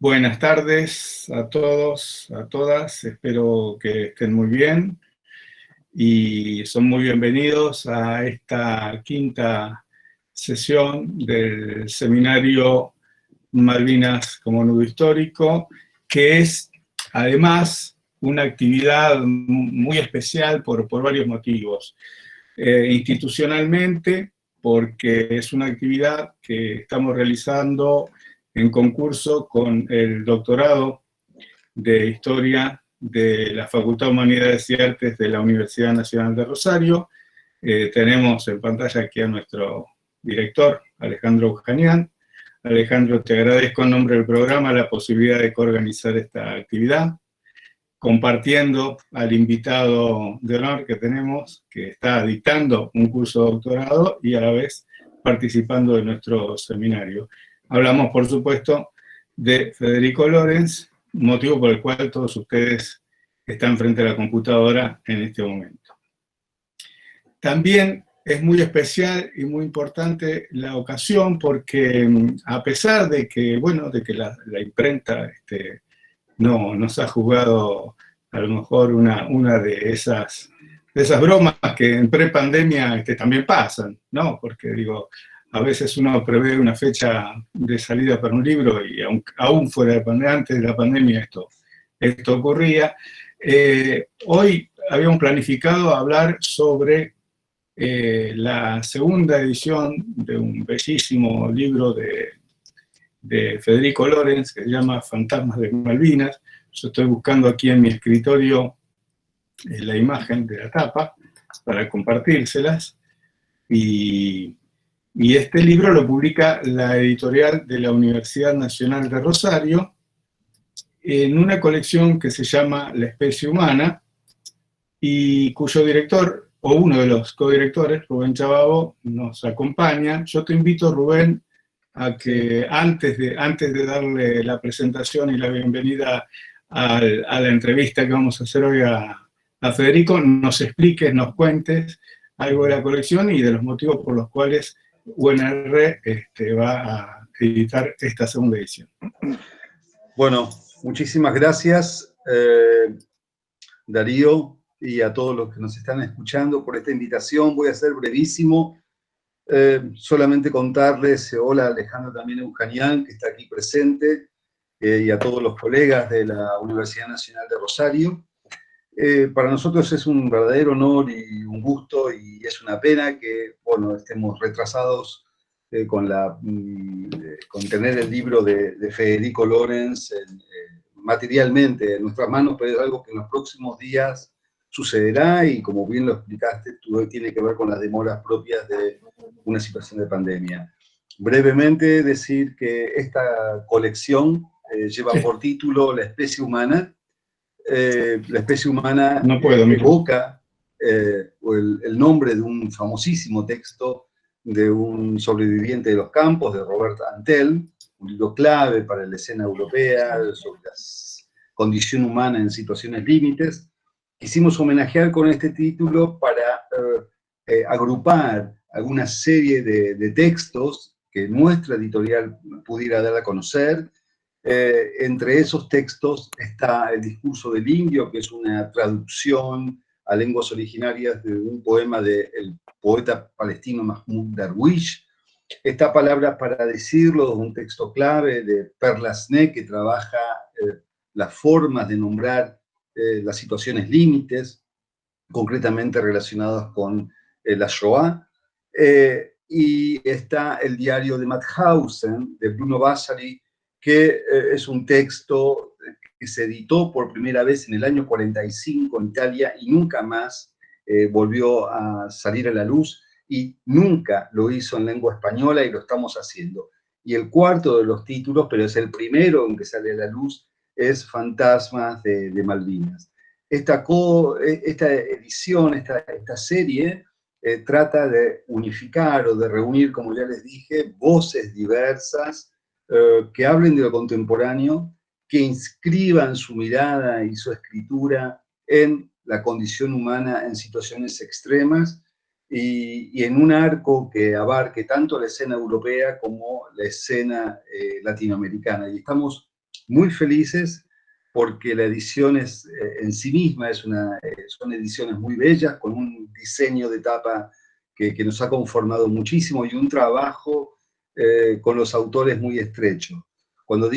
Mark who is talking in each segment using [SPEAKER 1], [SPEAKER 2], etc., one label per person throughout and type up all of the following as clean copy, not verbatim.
[SPEAKER 1] Buenas tardes a todos, a todas. Espero que estén muy bien y son muy bienvenidos a esta quinta sesión del seminario Malvinas como nudo histórico, que es además una actividad muy especial por varios motivos. Institucionalmente, porque es una actividad que estamos realizando en concurso con el doctorado de Historia de la Facultad de Humanidades y Artes de la Universidad Nacional de Rosario. Tenemos en pantalla aquí a nuestro director, Alejandro Bujanian. Alejandro, te agradezco en nombre del programa la posibilidad de coorganizar esta actividad, compartiendo al invitado de honor que tenemos, que está dictando un curso de doctorado y a la vez participando de nuestro seminario. Hablamos, por supuesto, de Federico Lorenz, motivo por el cual todos ustedes están frente a la computadora en este momento. También es muy especial y muy importante la ocasión porque a pesar de que, bueno, de que la imprenta no nos ha jugado a lo mejor una de esas bromas que en prepandemia también pasan, ¿no? Porque digo, a veces uno prevé una fecha de salida para un libro y aún fuera de pandemia, antes de la pandemia esto ocurría. Hoy habíamos planificado hablar sobre la segunda edición de un bellísimo libro de Federico Lorenz, que se llama Fantasmas de Malvinas. Yo estoy buscando aquí en mi escritorio la imagen de la tapa para compartírselas. Y este libro lo publica la editorial de la Universidad Nacional de Rosario en una colección que se llama La especie humana y cuyo director, o uno de los codirectores, Rubén Chababo, nos acompaña. Yo te invito, Rubén, a que antes de darle la presentación y la bienvenida a la entrevista que vamos a hacer hoy a Federico, nos expliques, nos cuentes algo de la colección y de los motivos por los cuales UNR va a editar esta segunda edición.
[SPEAKER 2] Bueno, muchísimas gracias, Darío, y a todos los que nos están escuchando por esta invitación. Voy a ser brevísimo. Solamente contarles, hola Alejandro también Eugenián, que está aquí presente, y a todos los colegas de la Universidad Nacional de Rosario. Para nosotros es un verdadero honor y un gusto, y es una pena que, bueno, estemos retrasados con tener el libro de Federico Lorenz materialmente en nuestras manos, pero es algo que en los próximos días sucederá, y como bien lo explicaste, tiene que ver con las demoras propias de una situación de pandemia. Brevemente decir que esta colección lleva por título La especie humana. La especie humana evoca el nombre de un famosísimo texto de un sobreviviente de los campos, de Robert Antel, un libro clave para la escena europea sobre la condición humana en situaciones límites. Quisimos homenajear con este título para agrupar alguna serie de textos que nuestra editorial pudiera dar a conocer. Entre esos textos está El discurso del indio, que es una traducción a lenguas originarias de un poema del poeta palestino Mahmoud Darwish. Está Palabras para decirlo, un texto clave de Perlasné, que trabaja las formas de nombrar las situaciones límites, concretamente relacionadas con la Shoah. Y está El diario de Mauthausen, de Bruno Vasari, que es un texto que se editó por primera vez en el año 45 en Italia y nunca más volvió a salir a la luz, y nunca lo hizo en lengua española, y lo estamos haciendo. Y el cuarto de los títulos, pero es el primero en que sale a la luz, es Fantasmas de Malvinas. Esta edición, esta serie, trata de unificar o de reunir, como ya les dije, voces diversas que hablen de lo contemporáneo, que inscriban su mirada y su escritura en la condición humana en situaciones extremas, y en un arco que abarque tanto la escena europea como la escena latinoamericana. Y estamos muy felices porque la edición es, en sí misma son ediciones muy bellas, con un diseño de tapa que nos ha conformado muchísimo y un trabajo con los autores muy estrecho. Cuando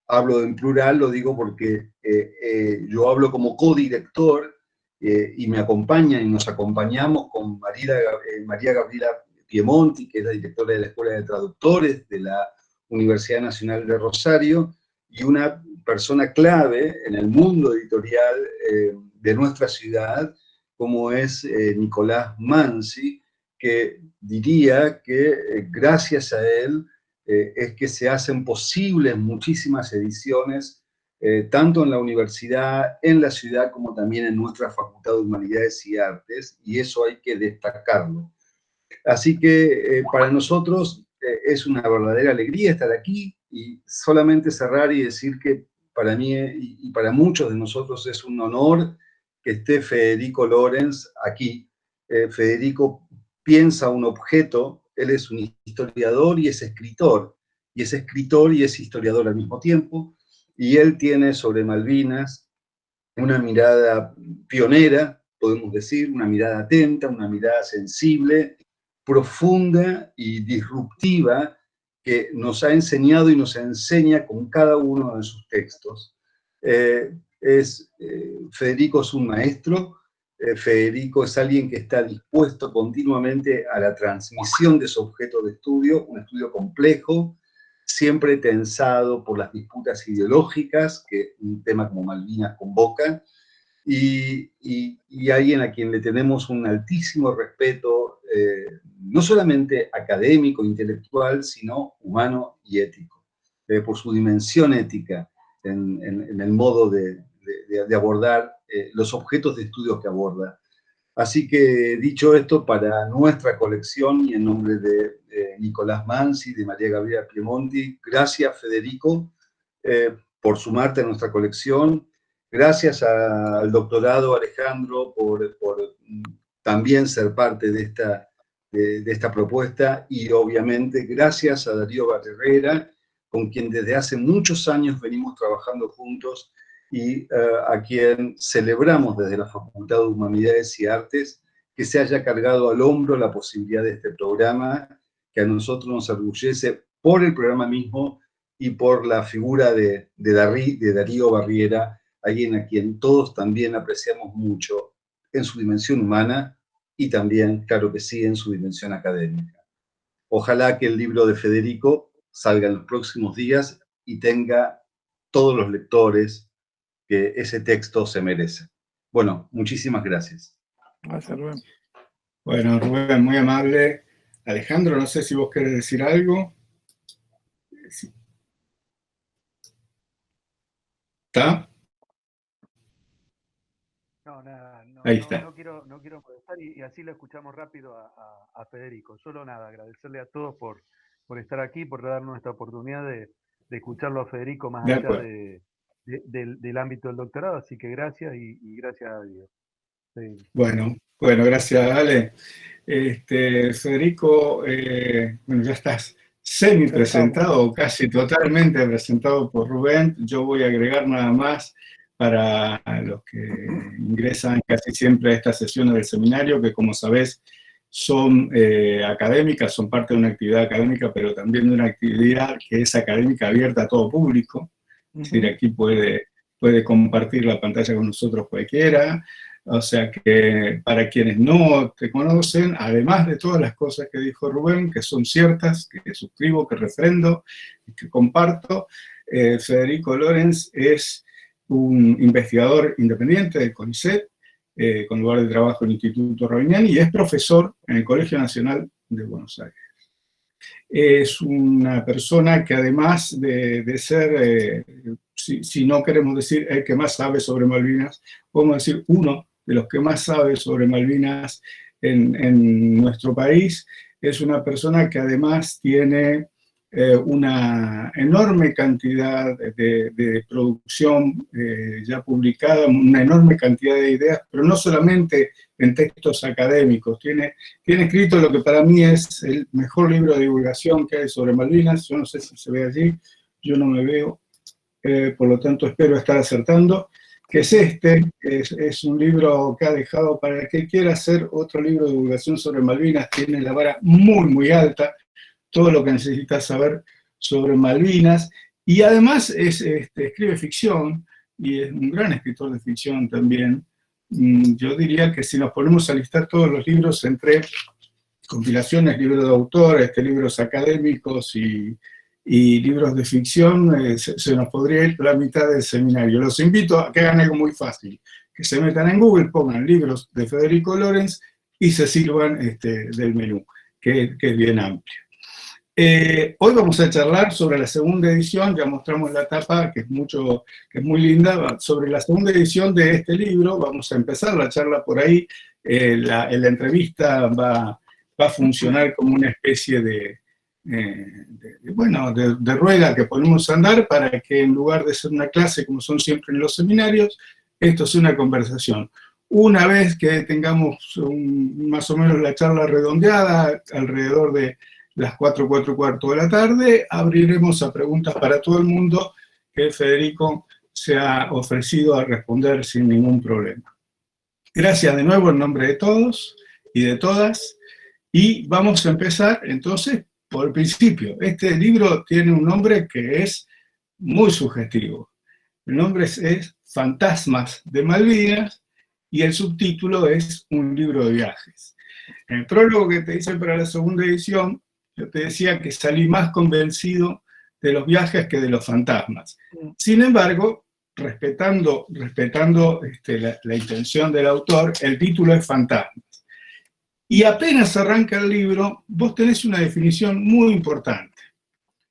[SPEAKER 2] hablo en plural, lo digo porque yo hablo como codirector y me acompañan y nos acompañamos con María Gabriela Piemonti, que es la directora de la Escuela de Traductores de la Universidad Nacional de Rosario, y una persona clave en el mundo editorial de nuestra ciudad, como es Nicolás Mansi, que diría que gracias a él es que se hacen posibles muchísimas ediciones, tanto en la universidad, en la ciudad, como también en nuestra Facultad de Humanidades y Artes, y eso hay que destacarlo. Así que para nosotros es una verdadera alegría estar aquí, y solamente cerrar y decir que para mí y para muchos de nosotros es un honor que esté Federico Lorenz aquí. Federico piensa un objeto, él es un historiador y es escritor y es historiador al mismo tiempo, y él tiene sobre Malvinas una mirada pionera, podemos decir, una mirada atenta, una mirada sensible, profunda y disruptiva, que nos ha enseñado y nos enseña con cada uno de sus textos. Federico es un maestro, Federico es alguien que está dispuesto continuamente a la transmisión de su objeto de estudio, un estudio complejo, siempre tensado por las disputas ideológicas que un tema como Malvinas convoca, y alguien a quien le tenemos un altísimo respeto, no solamente académico, intelectual, sino humano y ético, por su dimensión ética en el modo de abordar los objetos de estudio que aborda. Así que, dicho esto, para nuestra colección y en nombre de Nicolás Mansi, de María Gabriela Piemonti, gracias, Federico, por sumarte a nuestra colección. Gracias al doctorado Alejandro por también ser parte de esta propuesta, y obviamente gracias a Darío Barrera, con quien desde hace muchos años venimos trabajando juntos y a quien celebramos desde la Facultad de Humanidades y Artes que se haya cargado al hombro la posibilidad de este programa, que a nosotros nos orgullece por el programa mismo y por la figura de Darío Barriera, alguien a quien todos también apreciamos mucho en su dimensión humana y también, claro que sí, en su dimensión académica. Ojalá que el libro de Federico salga en los próximos días y tenga todos los lectores que ese texto se merece. Bueno, muchísimas gracias.
[SPEAKER 3] Gracias, Rubén.
[SPEAKER 1] Bueno, Rubén, muy amable. Alejandro, no sé si vos querés decir algo. Sí. ¿Está?
[SPEAKER 3] No, nada,
[SPEAKER 1] Ahí está.
[SPEAKER 3] no quiero molestar y así lo escuchamos rápido a Federico. Solo nada, agradecerle a todos por estar aquí, por darnos esta oportunidad de escucharlo a Federico más allá del ámbito del doctorado. Así que gracias y gracias a Dios. Sí.
[SPEAKER 1] Bueno, gracias, Ale. Federico, bueno, ya estás semi-presentado o casi totalmente presentado por Rubén. Yo voy a agregar nada más para los que ingresan casi siempre a estas sesiones del seminario, que como sabés son académicas, son parte de una actividad académica, pero también de una actividad que es académica abierta a todo público. Es decir, aquí puede compartir la pantalla con nosotros cualquiera. O sea que para quienes no te conocen, además de todas las cosas que dijo Rubén, que son ciertas, que suscribo, que refrendo, que comparto, Federico Lorenz es un investigador independiente del CONICET, con lugar de trabajo en el Instituto Rabiniani, y es profesor en el Colegio Nacional de Buenos Aires. Es una persona que además de ser, si no queremos decir el que más sabe sobre Malvinas, podemos decir uno de los que más sabe sobre Malvinas en nuestro país, es una persona que además tiene una enorme cantidad de producción ya publicada, una enorme cantidad de ideas, pero no solamente en textos académicos, tiene escrito lo que para mí es el mejor libro de divulgación que hay sobre Malvinas. Yo no sé si se ve allí, yo no me veo. por lo tanto espero estar acertando, que es este, es un libro que ha dejado para el que quiera hacer otro libro de divulgación sobre Malvinas, tiene la vara muy, muy alta, todo lo que necesitas saber sobre Malvinas, y además escribe ficción, y es un gran escritor de ficción también. Yo diría que si nos ponemos a listar todos los libros entre compilaciones, libros de autor, libros académicos y libros de ficción, se nos podría ir la mitad del seminario. Los invito a que hagan algo muy fácil, que se metan en Google, pongan libros de Federico Lorenz y se sirvan del menú, que es bien amplio. Hoy vamos a charlar sobre la segunda edición, ya mostramos la tapa, que es muy linda, sobre la segunda edición de este libro. Vamos a empezar la charla por ahí. La entrevista va a funcionar como una especie de rueda que ponemos a andar para que en lugar de ser una clase, como son siempre en los seminarios, esto es una conversación. Una vez que tengamos más o menos la charla redondeada, alrededor de las 4, 4:15 de la tarde, abriremos a preguntas para todo el mundo que Federico se ha ofrecido a responder sin ningún problema. Gracias de nuevo en nombre de todos y de todas, y vamos a empezar entonces por el principio. Este libro tiene un nombre que es muy sugestivo. El nombre es Fantasmas de Malvinas, y el subtítulo es Un libro de viajes. En el prólogo que te hice para la segunda edición, yo te decía que salí más convencido de los viajes que de los fantasmas. Sin embargo, respetando la intención del autor, el título es Fantasmas. Y apenas arranca el libro, vos tenés una definición muy importante.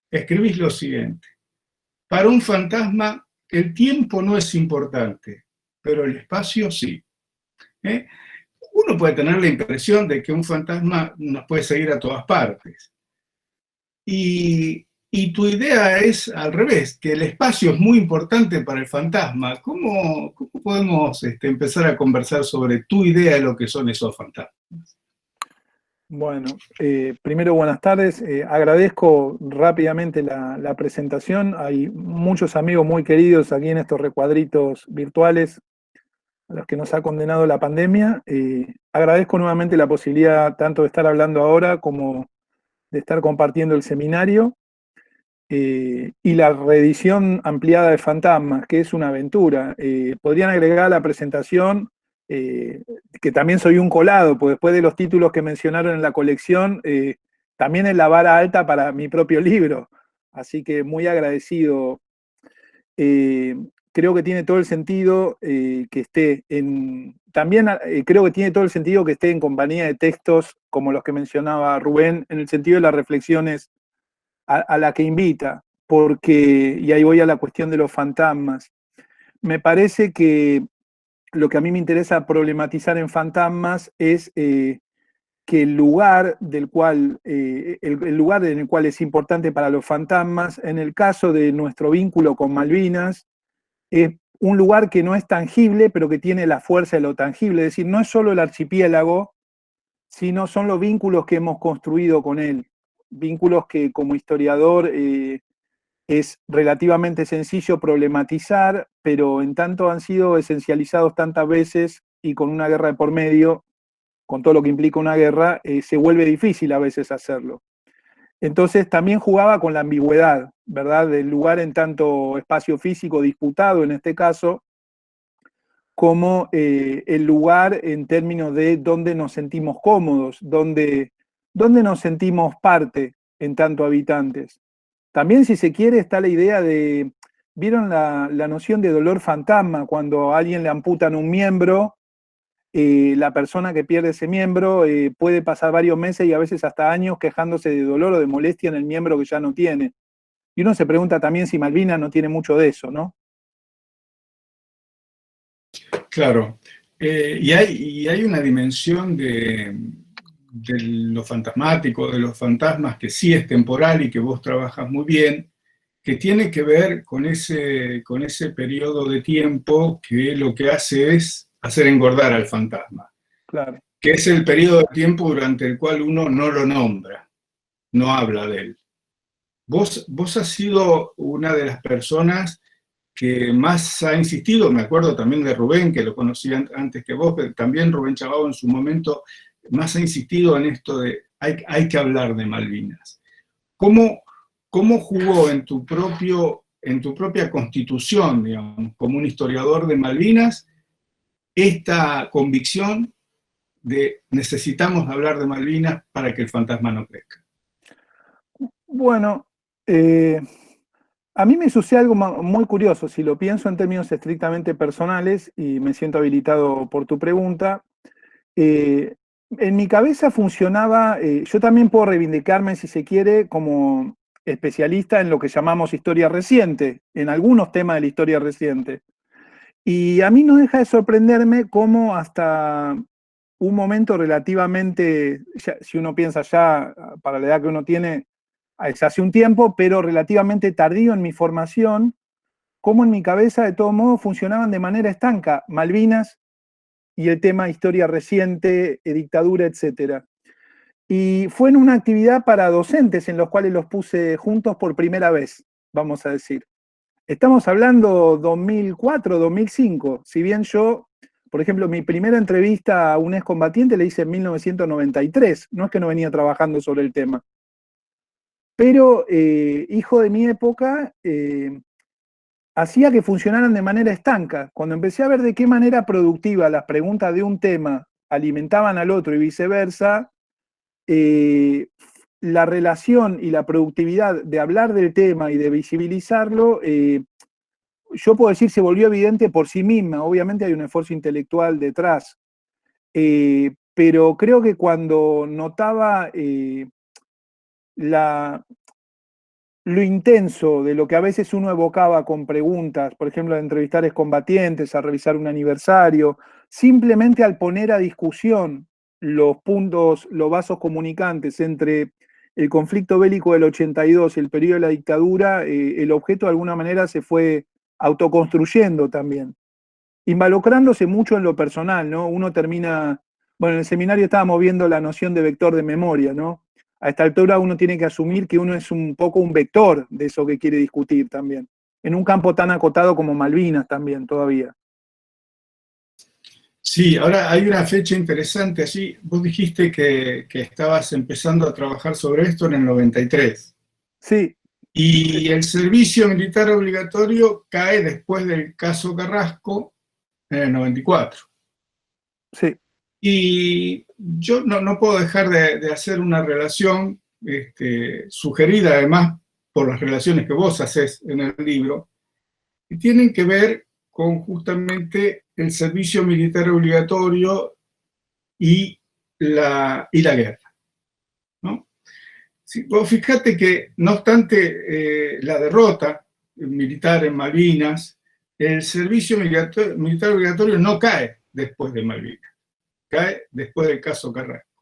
[SPEAKER 1] Escribís lo siguiente: para un fantasma, el tiempo no es importante, pero el espacio sí. Uno puede tener la impresión de que un fantasma nos puede seguir a todas partes. Y tu idea es al revés, que el espacio es muy importante para el fantasma. ¿Cómo podemos empezar a conversar sobre tu idea de lo que son esos fantasmas?
[SPEAKER 4] Bueno, primero buenas tardes. Agradezco rápidamente la presentación. Hay muchos amigos muy queridos aquí en estos recuadritos virtuales a los que nos ha condenado la pandemia. Agradezco nuevamente la posibilidad tanto de estar hablando ahora como de estar compartiendo el seminario, y la reedición ampliada de Fantasmas, que es una aventura. Podrían agregar a la presentación que también soy un colado, pues después de los títulos que mencionaron en la colección, también es la vara alta para mi propio libro, así que muy agradecido. Creo que tiene todo el sentido que esté creo que tiene todo el sentido que esté en compañía de textos como los que mencionaba Rubén, en el sentido de las reflexiones a la que invita, porque, y ahí voy a la cuestión de los fantasmas, me parece que lo que a mí me interesa problematizar en Fantasmas es que el lugar del cual, el lugar en el cual es importante para los fantasmas, en el caso de nuestro vínculo con Malvinas, es un lugar que no es tangible, pero que tiene la fuerza de lo tangible. Es decir, no es solo el archipiélago, sino son los vínculos que hemos construido con él. Vínculos que como historiador es relativamente sencillo problematizar, pero en tanto han sido esencializados tantas veces y con una guerra de por medio, con todo lo que implica una guerra, se vuelve difícil a veces hacerlo. Entonces también jugaba con la ambigüedad, ¿verdad? Del lugar en tanto espacio físico disputado en este caso, como el lugar en términos de dónde nos sentimos cómodos, dónde nos sentimos parte en tanto habitantes. También, si se quiere, está la idea de, ¿vieron la noción de dolor fantasma? Cuando a alguien le amputan un miembro, la persona que pierde ese miembro puede pasar varios meses y a veces hasta años quejándose de dolor o de molestia en el miembro que ya no tiene. Y uno se pregunta también si Malvinas no tiene mucho de eso, ¿no?
[SPEAKER 1] Claro. Y hay una dimensión de lo fantasmático, de los fantasmas, que sí es temporal y que vos trabajas muy bien, que tiene que ver con ese periodo de tiempo que lo que hace es hacer engordar al fantasma.
[SPEAKER 4] Claro.
[SPEAKER 1] Que es el periodo de tiempo durante el cual uno no lo nombra, no habla de él. Vos has sido una de las personas que más ha insistido, me acuerdo también de Rubén, que lo conocía antes que vos, pero también Rubén Chabao en su momento más ha insistido en esto de hay que hablar de Malvinas. ¿Cómo jugó en tu propia constitución, digamos, como un historiador de Malvinas, esta convicción de necesitamos hablar de Malvinas para que el fantasma no crezca?
[SPEAKER 4] Bueno, a mí me sucede algo muy curioso, si lo pienso en términos estrictamente personales, y me siento habilitado por tu pregunta. En mi cabeza funcionaba, yo también puedo reivindicarme, si se quiere, como especialista en lo que llamamos historia reciente, en algunos temas de la historia reciente. Y a mí no deja de sorprenderme cómo hasta un momento relativamente, si uno piensa ya, para la edad que uno tiene, es hace un tiempo, pero relativamente tardío en mi formación, cómo en mi cabeza de todo modo funcionaban de manera estanca Malvinas y el tema historia reciente, dictadura, etc. Y fue en una actividad para docentes en los cuales los puse juntos por primera vez, vamos a decir. Estamos hablando 2004, 2005. Si bien yo, por ejemplo, mi primera entrevista a un excombatiente la hice en 1993. No es que no venía trabajando sobre el tema. Pero, hijo de mi época, hacía que funcionaran de manera estanca. Cuando empecé a ver de qué manera productiva las preguntas de un tema alimentaban al otro y viceversa, la relación y la productividad de hablar del tema y de visibilizarlo, yo puedo decir, se volvió evidente por sí misma. Obviamente hay un esfuerzo intelectual detrás. Pero creo que cuando notaba lo intenso de lo que a veces uno evocaba con preguntas, por ejemplo, de entrevistar excombatientes, a revisar un aniversario, simplemente al poner a discusión los puntos, los vasos comunicantes entre el conflicto bélico del 82 y el periodo de la dictadura, el objeto de alguna manera se fue autoconstruyendo también, involucrándose mucho en lo personal, ¿no? Uno termina, bueno, en el seminario estábamos viendo la noción de vector de memoria, ¿no? A esta altura uno tiene que asumir que uno es un poco un vector de eso que quiere discutir también, en un campo tan acotado como Malvinas también todavía.
[SPEAKER 1] Sí, ahora hay una fecha interesante allí. Vos dijiste que estabas empezando a trabajar sobre esto en el 93.
[SPEAKER 4] Sí.
[SPEAKER 1] Y el servicio militar obligatorio cae después del caso Carrasco en el 94.
[SPEAKER 4] Sí.
[SPEAKER 1] Y yo no puedo dejar de hacer una relación sugerida además por las relaciones que vos haces en el libro, que tienen que ver con justamente el servicio militar obligatorio y la guerra, ¿no? Sí, vos fíjate que, no obstante la derrota militar en Malvinas, el servicio militar obligatorio no cae después de Malvinas, cae después del caso Carrasco.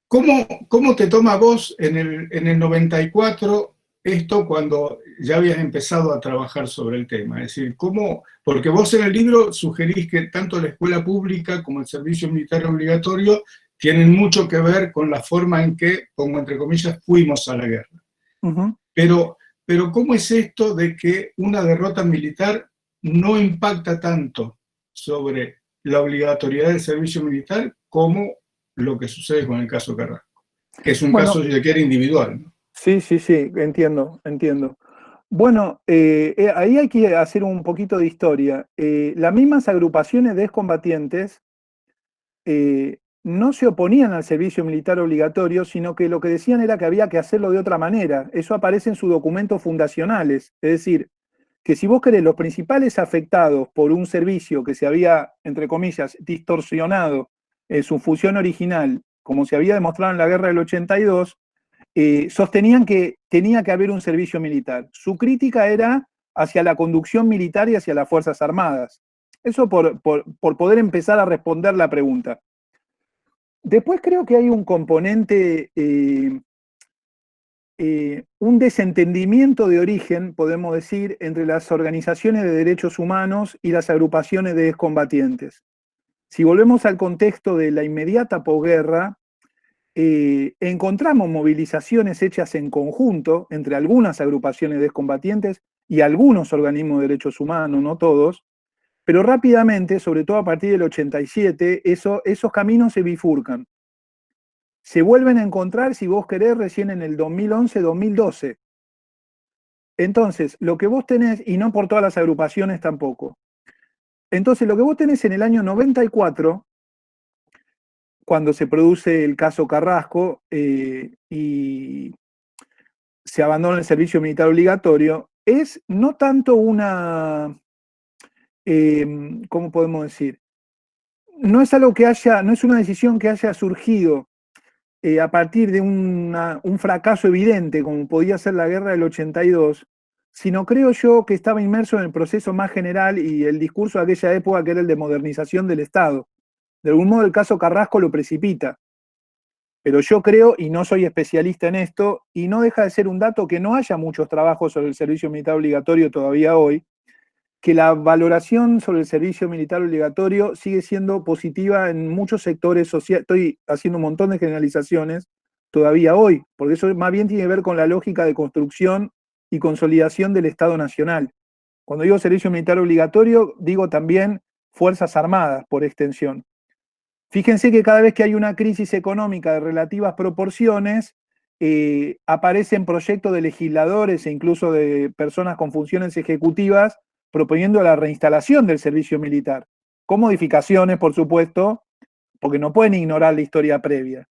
[SPEAKER 1] ¿Cómo te toma vos en el 94 esto cuando ya habías empezado a trabajar sobre el tema? Es decir, porque vos en el libro sugerís que tanto la escuela pública como el servicio militar obligatorio tienen mucho que ver con la forma en que, como entre comillas, fuimos a la guerra.
[SPEAKER 4] Uh-huh.
[SPEAKER 1] Pero ¿cómo es esto de que una derrota militar no impacta tanto sobre la obligatoriedad del servicio militar como lo que sucede con el caso Carrasco? Que es un caso, si se quiere, individual, ¿no?
[SPEAKER 4] Sí, entiendo. Bueno, ahí hay que hacer un poquito de historia. Las mismas agrupaciones de excombatientes no se oponían al servicio militar obligatorio, sino que lo que decían era que había que hacerlo de otra manera. Eso aparece en sus documentos fundacionales. Es decir, que si vos querés, los principales afectados por un servicio que se había, entre comillas, distorsionado en su función original, como se había demostrado en la guerra del 82, sostenían que tenía que haber un servicio militar. Su crítica era hacia la conducción militar y hacia las Fuerzas Armadas. Eso por poder empezar a responder la pregunta. Después creo que hay un componente, un desentendimiento de origen, podemos decir, entre las organizaciones de derechos humanos y las agrupaciones de excombatientes. Si volvemos al contexto de la inmediata posguerra, encontramos movilizaciones hechas en conjunto entre algunas agrupaciones de excombatientes y algunos organismos de derechos humanos, no todos, pero rápidamente, sobre todo a partir del 87, esos caminos se bifurcan. Se vuelven a encontrar, si vos querés, recién en el 2011-2012. Entonces, lo que vos tenés, y no por todas las agrupaciones tampoco, entonces lo que vos tenés en el año 94, cuando se produce el caso Carrasco y se abandona el servicio militar obligatorio, es no tanto una, ¿cómo podemos decir? No es algo que haya, no es una decisión que haya surgido a partir de un fracaso evidente, como podía ser la guerra del 82, sino creo yo que estaba inmerso en el proceso más general y el discurso de aquella época, que era el de modernización del Estado. De algún modo el caso Carrasco lo precipita. Pero yo creo, y no soy especialista en esto, y no deja de ser un dato que no haya muchos trabajos sobre el servicio militar obligatorio todavía hoy, que la valoración sobre el servicio militar obligatorio sigue siendo positiva en muchos sectores sociales. Estoy haciendo un montón de generalizaciones todavía hoy, porque eso más bien tiene que ver con la lógica de construcción y consolidación del Estado Nacional. Cuando digo servicio militar obligatorio, digo también Fuerzas Armadas, por extensión. Fíjense que cada vez que hay una crisis económica de relativas proporciones, aparecen proyectos de legisladores e incluso de personas con funciones ejecutivas proponiendo la reinstalación del servicio militar, con modificaciones, por supuesto, porque no pueden ignorar la historia previa.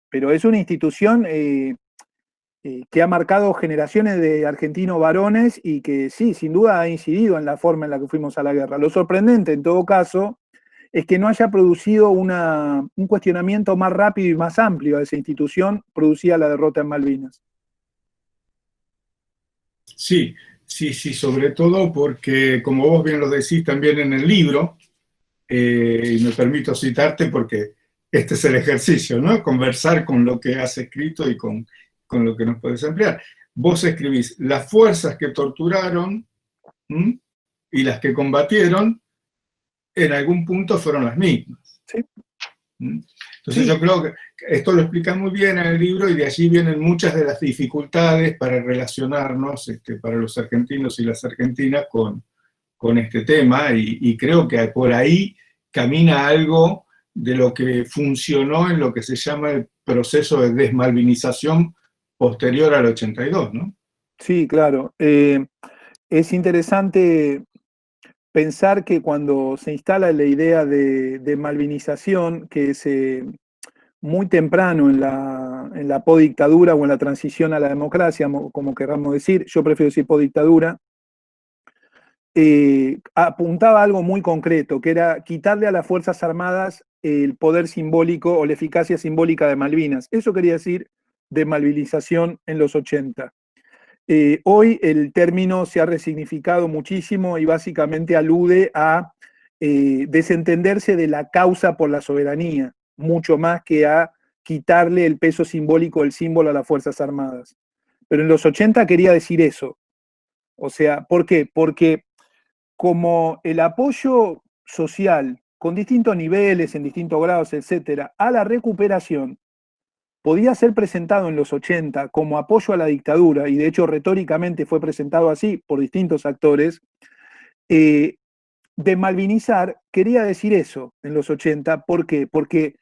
[SPEAKER 4] Pero es una institución que ha marcado generaciones de argentinos varones y que sí, sin duda ha incidido en la forma en la que fuimos a la guerra. Lo sorprendente, en todo caso, es que no haya producido un cuestionamiento más rápido y más amplio a esa institución producida la derrota en Malvinas.
[SPEAKER 1] Sí, sí, sobre todo porque, como vos bien lo decís también en el libro, y me permito citarte porque este es el ejercicio, ¿no? Conversar con lo que has escrito y con lo que nos puedes ampliar. Vos escribís, las fuerzas que torturaron y las que combatieron en algún punto fueron las mismas.
[SPEAKER 4] Sí.
[SPEAKER 1] Entonces yo creo que esto lo explicas muy bien en el libro y de allí vienen muchas de las dificultades para relacionarnos, para los argentinos y las argentinas con este tema y creo que por ahí camina algo de lo que funcionó en lo que se llama el proceso de desmalvinización posterior al 82, ¿no? Sí, claro.
[SPEAKER 4] Es interesante pensar que cuando se instala la idea de malvinización, que es muy temprano en la podictadura o en la transición a la democracia, como queramos decir, yo prefiero decir podictadura, apuntaba a algo muy concreto, que era quitarle a las Fuerzas Armadas el poder simbólico o la eficacia simbólica de Malvinas. Eso quería decir desmalvinización en los 80. Hoy el término se ha resignificado muchísimo y básicamente alude a desentenderse de la causa por la soberanía, mucho más que a quitarle el peso simbólico del símbolo a las Fuerzas Armadas. Pero en los 80 quería decir eso. O sea, ¿por qué? Porque como el apoyo social, con distintos niveles, en distintos grados, etcétera, a la recuperación, podía ser presentado en los 80 como apoyo a la dictadura, y de hecho retóricamente fue presentado así por distintos actores, desmalvinizar quería decir eso en los 80. ¿Por qué? Porque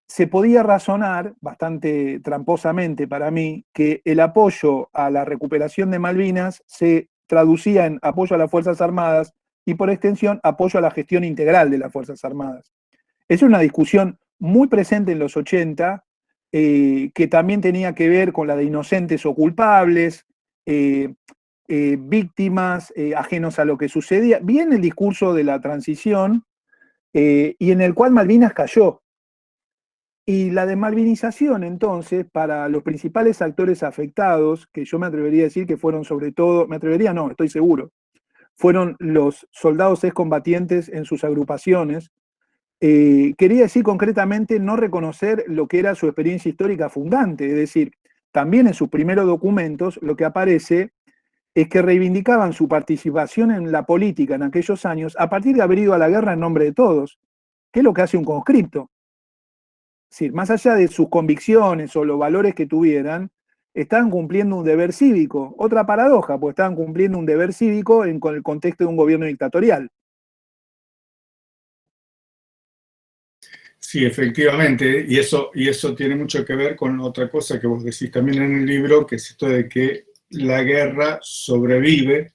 [SPEAKER 4] se podía razonar, bastante tramposamente para mí, que el apoyo a la recuperación de Malvinas se traducía en apoyo a las Fuerzas Armadas y por extensión apoyo a la gestión integral de las Fuerzas Armadas. Es una discusión muy presente en los 80, que también tenía que ver con la de inocentes o culpables, víctimas, ajenos a lo que sucedía. Bien el discurso de la transición, y en el cual Malvinas cayó. Y la desmalvinización, entonces, para los principales actores afectados, que yo me atrevería a decir que fueron sobre todo, me atrevería no, estoy seguro, fueron los soldados excombatientes en sus agrupaciones, quería decir concretamente no reconocer lo que era su experiencia histórica fundante, es decir, también en sus primeros documentos lo que aparece es que reivindicaban su participación en la política en aquellos años a partir de haber ido a la guerra en nombre de todos, que es lo que hace un conscripto. Es decir, más allá de sus convicciones o los valores que tuvieran, estaban cumpliendo un deber cívico. Otra paradoja, pues estaban cumpliendo un deber cívico con el contexto de un gobierno dictatorial.
[SPEAKER 1] Sí, efectivamente, y eso tiene mucho que ver con otra cosa que vos decís también en el libro, que es esto de que la guerra sobrevive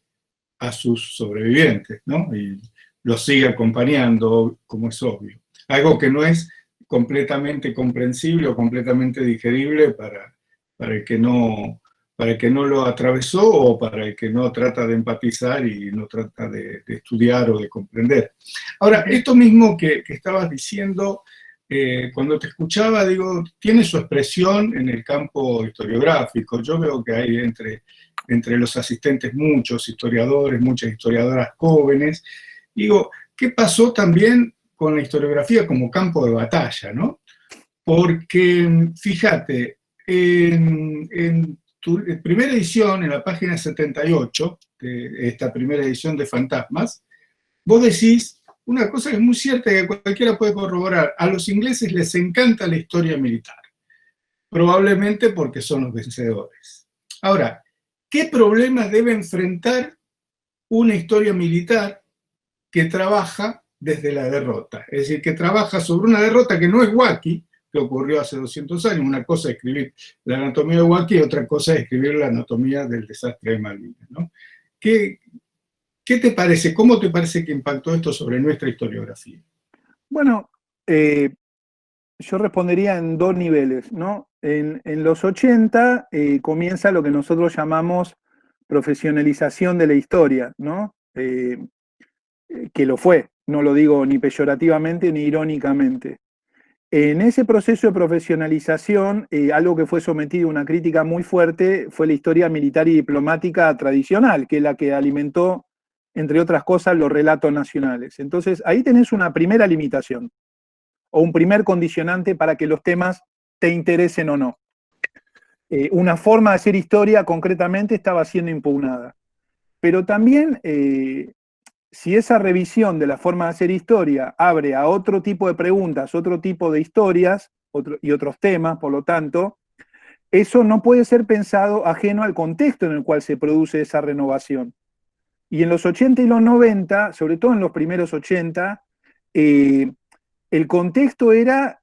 [SPEAKER 1] a sus sobrevivientes, ¿no? Y los sigue acompañando, como es obvio. Algo que no es completamente comprensible o completamente digerible para el que no lo atravesó o para el que no trata de empatizar y no trata de estudiar o de comprender. Ahora, esto mismo que estabas diciendo, cuando te escuchaba, digo, tiene su expresión en el campo historiográfico. Yo veo que hay entre los asistentes muchos historiadores, muchas historiadoras jóvenes. Digo, ¿qué pasó también con la historiografía como campo de batalla, ¿no? Porque, fíjate, en tu primera edición, en la página 78, de esta primera edición de Fantasmas, vos decís una cosa que es muy cierta y que cualquiera puede corroborar: a los ingleses les encanta la historia militar, probablemente porque son los vencedores. Ahora, ¿qué problemas debe enfrentar una historia militar que trabaja desde la derrota? Es decir, que trabaja sobre una derrota que no es Huaki, que ocurrió hace 200 años. Una cosa es escribir la anatomía de Huaki y otra cosa es escribir la anatomía del desastre de Malvinas, ¿no? ¿Qué te parece? ¿Cómo te parece que impactó esto sobre nuestra historiografía?
[SPEAKER 4] Bueno, yo respondería en dos niveles, ¿no? En los 80 comienza lo que nosotros llamamos profesionalización de la historia, ¿no? Que lo fue, no lo digo ni peyorativamente ni irónicamente. En ese proceso de profesionalización, algo que fue sometido a una crítica muy fuerte fue la historia militar y diplomática tradicional, que es la que alimentó, entre otras cosas, los relatos nacionales. Entonces, ahí tenés una primera limitación, o un primer condicionante para que los temas te interesen o no. Una forma de hacer historia, concretamente, estaba siendo impugnada. Pero también, si esa revisión de la forma de hacer historia abre a otro tipo de preguntas, otro tipo de historias y otros temas, por lo tanto, eso no puede ser pensado ajeno al contexto en el cual se produce esa renovación. Y en los 80 y los 90, sobre todo en los primeros 80, el contexto era,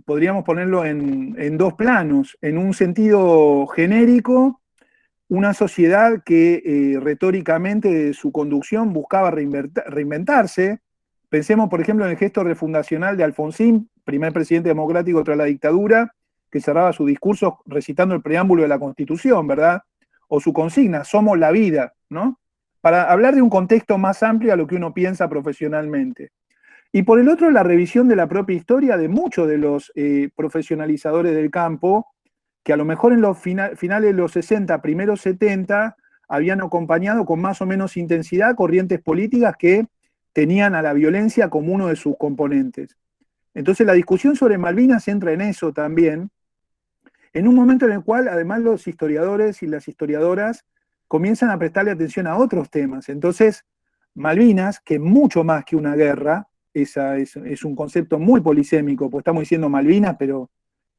[SPEAKER 4] podríamos ponerlo en dos planos. En un sentido genérico, una sociedad que retóricamente de su conducción buscaba reinventarse. Pensemos, por ejemplo, en el gesto refundacional de Alfonsín, primer presidente democrático tras la dictadura, que cerraba su discurso recitando el preámbulo de la Constitución, ¿verdad? O su consigna, somos la vida, ¿no? Para hablar de un contexto más amplio a lo que uno piensa profesionalmente. Y por el otro, la revisión de la propia historia de muchos de los profesionalizadores del campo, que a lo mejor en los finales de los 60, primeros 70, habían acompañado con más o menos intensidad corrientes políticas que tenían a la violencia como uno de sus componentes. Entonces la discusión sobre Malvinas entra en eso también, en un momento en el cual además los historiadores y las historiadoras comienzan a prestarle atención a otros temas. Entonces, Malvinas, que mucho más que una guerra, es un concepto muy polisémico, pues estamos diciendo Malvinas, pero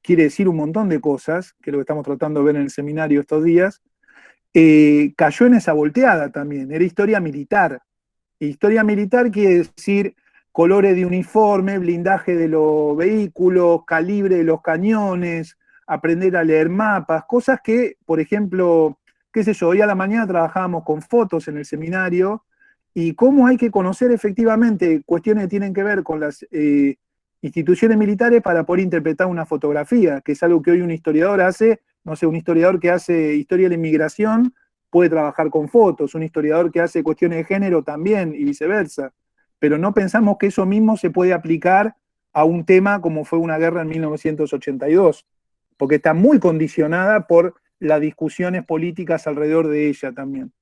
[SPEAKER 4] quiere decir un montón de cosas, que es lo que estamos tratando de ver en el seminario estos días, cayó en esa volteada también. Era historia militar. Historia militar quiere decir colores de uniforme, blindaje de los vehículos, calibre de los cañones, aprender a leer mapas, cosas que, por ejemplo, qué sé yo, hoy a la mañana trabajábamos con fotos en el seminario y cómo hay que conocer efectivamente cuestiones que tienen que ver con las instituciones militares para poder interpretar una fotografía, que es algo que hoy un historiador hace. No sé, un historiador que hace historia de la inmigración puede trabajar con fotos, un historiador que hace cuestiones de género también y viceversa, pero no pensamos que eso mismo se puede aplicar a un tema como fue una guerra en 1982, porque está muy condicionada por las discusiones políticas alrededor de ella también.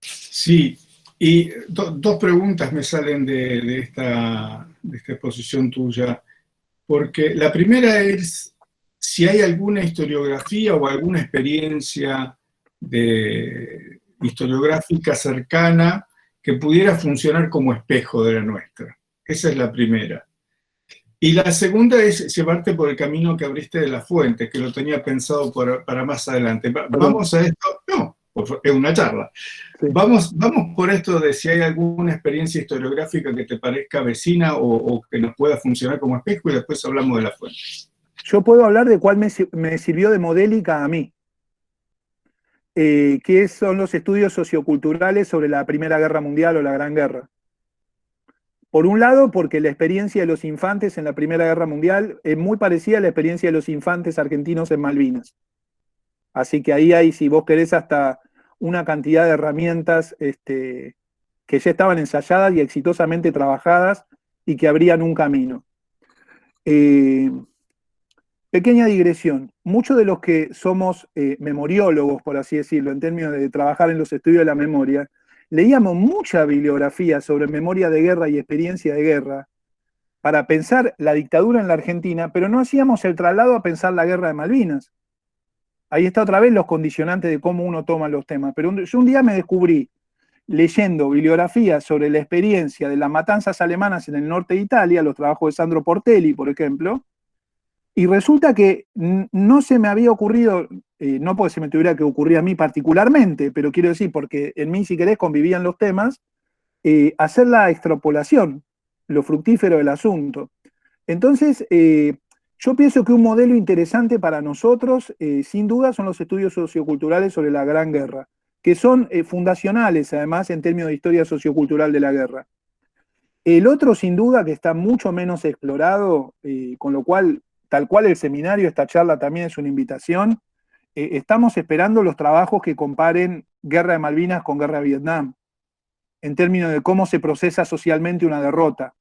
[SPEAKER 1] Sí, y dos preguntas me salen de esta exposición tuya, porque la primera es si hay alguna historiografía o alguna experiencia historiográfica cercana que pudiera funcionar como espejo de la nuestra. Esa es la primera. Y la segunda es llevarte por el camino que abriste de las fuentes, que lo tenía pensado para más adelante. Vamos a esto, no, es una charla.
[SPEAKER 4] Sí.
[SPEAKER 1] Vamos por esto de si hay alguna experiencia historiográfica que te parezca vecina o que nos pueda funcionar como espejo, y después hablamos de las fuentes.
[SPEAKER 4] Yo puedo hablar de cuál me sirvió de modélica a mí, que son los estudios socioculturales sobre la Primera Guerra Mundial o la Gran Guerra. Por un lado, porque la experiencia de los infantes en la Primera Guerra Mundial es muy parecida a la experiencia de los infantes argentinos en Malvinas. Así que ahí hay, si vos querés, hasta una cantidad de herramientas que ya estaban ensayadas y exitosamente trabajadas y que abrían un camino. Pequeña digresión. Muchos de los que somos memoriólogos, por así decirlo, en términos de trabajar en los estudios de la memoria, leíamos mucha bibliografía sobre memoria de guerra y experiencia de guerra para pensar la dictadura en la Argentina, pero no hacíamos el traslado a pensar la guerra de Malvinas. Ahí está otra vez los condicionantes de cómo uno toma los temas. Pero yo un día me descubrí leyendo bibliografía sobre la experiencia de las matanzas alemanas en el norte de Italia, los trabajos de Sandro Portelli, por ejemplo, y resulta que no se me había ocurrido, no porque se me tuviera que ocurrir a mí particularmente, pero quiero decir, porque en mí, si querés, convivían los temas, hacer la extrapolación, lo fructífero del asunto. Entonces, yo pienso que un modelo interesante para nosotros, sin duda, son los estudios socioculturales sobre la Gran Guerra, que son fundacionales, además, en términos de historia sociocultural de la guerra. El otro, sin duda, que está mucho menos explorado, con lo cual, tal cual el seminario, esta charla también es una invitación, estamos esperando los trabajos que comparen Guerra de Malvinas con Guerra de Vietnam, en términos de cómo se procesa socialmente una derrota.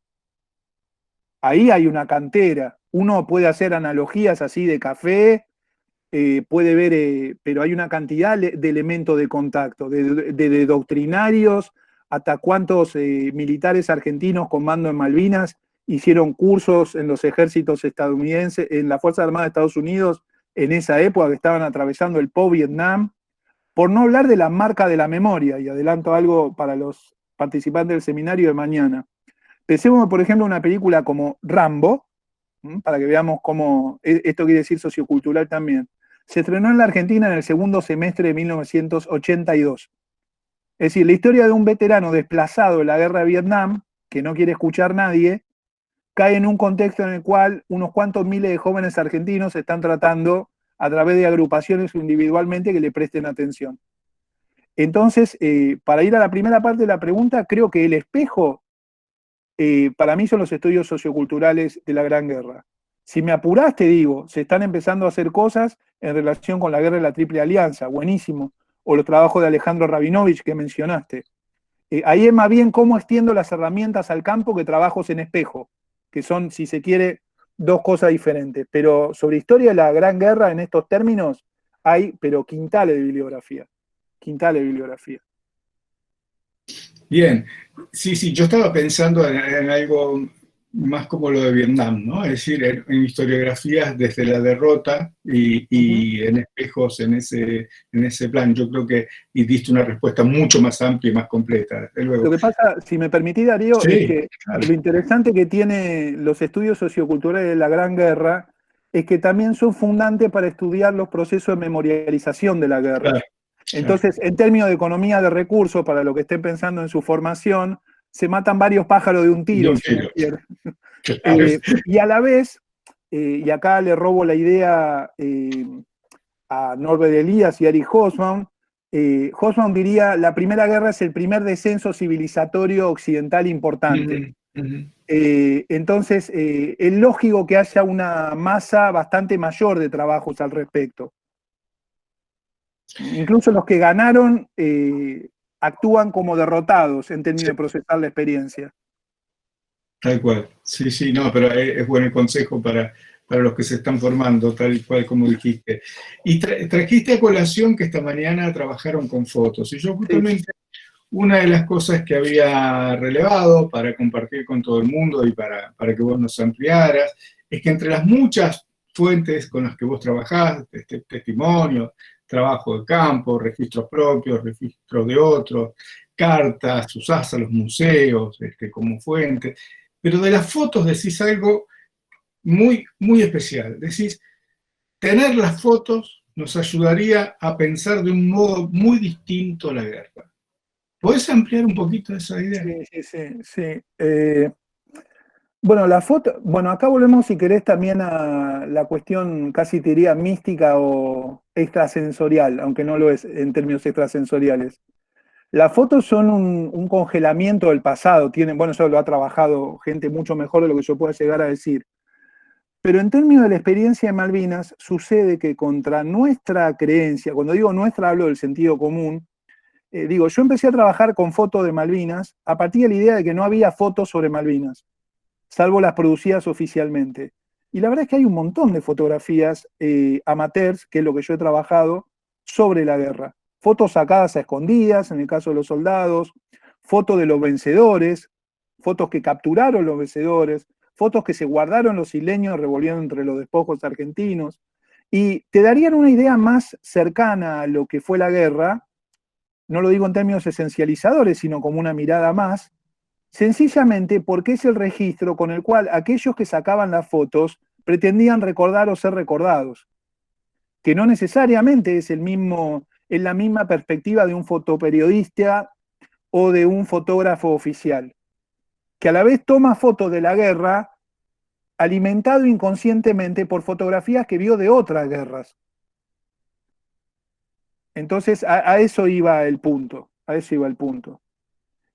[SPEAKER 4] Ahí hay una cantera. Uno puede hacer analogías así de café, puede ver, pero hay una cantidad de elementos de contacto, de doctrinarios, hasta cuántos militares argentinos con mando en Malvinas hicieron cursos en los ejércitos estadounidenses, en la Fuerza Armada de Estados Unidos, en esa época que estaban atravesando el post-Vietnam, por no hablar de la marca de la memoria, y adelanto algo para los participantes del seminario de mañana. Pensemos, por ejemplo, en una película como Rambo, para que veamos cómo esto quiere decir sociocultural también. Se estrenó en la Argentina en el segundo semestre de 1982. Es decir, la historia de un veterano desplazado de la guerra de Vietnam, que no quiere escuchar nadie, cae en un contexto en el cual unos cuantos miles de jóvenes argentinos están tratando a través de agrupaciones o individualmente que le presten atención. Entonces, para ir a la primera parte de la pregunta, creo que el espejo para mí son los estudios socioculturales de la Gran Guerra. Si me apurás, te digo, se están empezando a hacer cosas en relación con la guerra de la Triple Alianza, buenísimo, o los trabajos de Alejandro Rabinovich que mencionaste. Ahí es más bien cómo extiendo las herramientas al campo que trabajos en espejo, que son, si se quiere, dos cosas diferentes. Pero sobre historia de la Gran Guerra, en estos términos, hay, pero quintales de bibliografía. Quintales de bibliografía.
[SPEAKER 1] Bien, sí, yo estaba pensando en algo más como lo de Vietnam, ¿no? Es decir, en historiografías desde la derrota y en espejos en ese plan. Yo creo que diste una respuesta mucho más amplia y más completa, desde luego.
[SPEAKER 4] Lo que pasa, si me permitís, Darío,
[SPEAKER 1] sí,
[SPEAKER 4] es que
[SPEAKER 1] claro.
[SPEAKER 4] Lo interesante que tienen los estudios socioculturales de la Gran Guerra es que también son fundantes para estudiar los procesos de memorialización de la guerra.
[SPEAKER 1] Claro.
[SPEAKER 4] Entonces, en términos de economía de recursos, para lo que estén pensando en su formación, se matan varios pájaros de un tiro.
[SPEAKER 1] Claro.
[SPEAKER 4] Y a la vez, y acá le robo la idea a Norbert Elias y Eric Hobsbawm, Hobsbawm diría, la Primera Guerra es el primer descenso civilizatorio occidental importante. Entonces, es lógico que haya una masa bastante mayor de trabajos al respecto. Incluso los que ganaron actúan como derrotados en términos de procesar la experiencia.
[SPEAKER 1] Tal cual, sí, no, pero es buen el consejo para los que se están formando, tal cual como dijiste. Y trajiste a colación que esta mañana trabajaron con fotos, y yo justamente una de las cosas que había relevado para compartir con todo el mundo y para que vos nos ampliaras, es que entre las muchas fuentes con las que vos trabajás, testimonios, trabajo de campo, registros propios, registros de otros, cartas, usás a los museos como fuente, pero de las fotos decís algo muy, muy especial. Decís, tener las fotos nos ayudaría a pensar de un modo muy distinto la guerra. ¿Podés ampliar un poquito esa idea?
[SPEAKER 4] Sí. Bueno, la foto, bueno, acá volvemos si querés también a la cuestión casi te diría mística o extrasensorial, aunque no lo es en términos extrasensoriales. Las fotos son un congelamiento del pasado, tienen, bueno, eso lo ha trabajado gente mucho mejor de lo que yo pueda llegar a decir. Pero en términos de la experiencia de Malvinas, sucede que contra nuestra creencia, cuando digo nuestra hablo del sentido común, digo, yo empecé a trabajar con fotos de Malvinas a partir de la idea de que no había fotos sobre Malvinas, salvo las producidas oficialmente. Y la verdad es que hay un montón de fotografías amateurs, que es lo que yo he trabajado, sobre la guerra. Fotos sacadas a escondidas, en el caso de los soldados, fotos de los vencedores, fotos que capturaron los vencedores, fotos que se guardaron los isleños revolviendo entre los despojos argentinos, y te darían una idea más cercana a lo que fue la guerra, no lo digo en términos esencializadores, sino como una mirada más, sencillamente porque es el registro con el cual aquellos que sacaban las fotos pretendían recordar o ser recordados, que no necesariamente es la misma perspectiva de un fotoperiodista o de un fotógrafo oficial, que a la vez toma fotos de la guerra alimentado inconscientemente por fotografías que vio de otras guerras. Entonces a eso iba el punto, a eso iba el punto.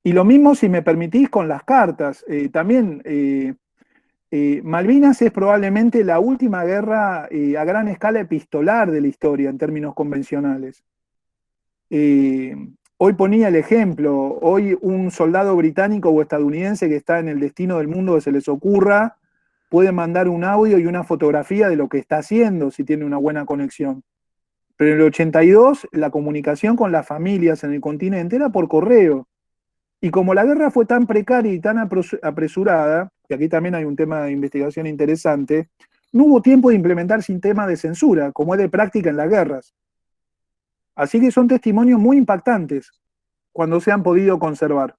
[SPEAKER 4] Y lo mismo, si me permitís, con las cartas. También Malvinas es probablemente la última guerra a gran escala epistolar de la historia en términos convencionales. Hoy ponía el ejemplo, hoy un soldado británico o estadounidense que está en el destino del mundo que se les ocurra, puede mandar un audio y una fotografía de lo que está haciendo si tiene una buena conexión. Pero en el 82 la comunicación con las familias en el continente era por correo. Y como la guerra fue tan precaria y tan apresurada, y aquí también hay un tema de investigación interesante, no hubo tiempo de implementar sistemas de censura, como es de práctica en las guerras. Así que son testimonios muy impactantes cuando se han podido conservar.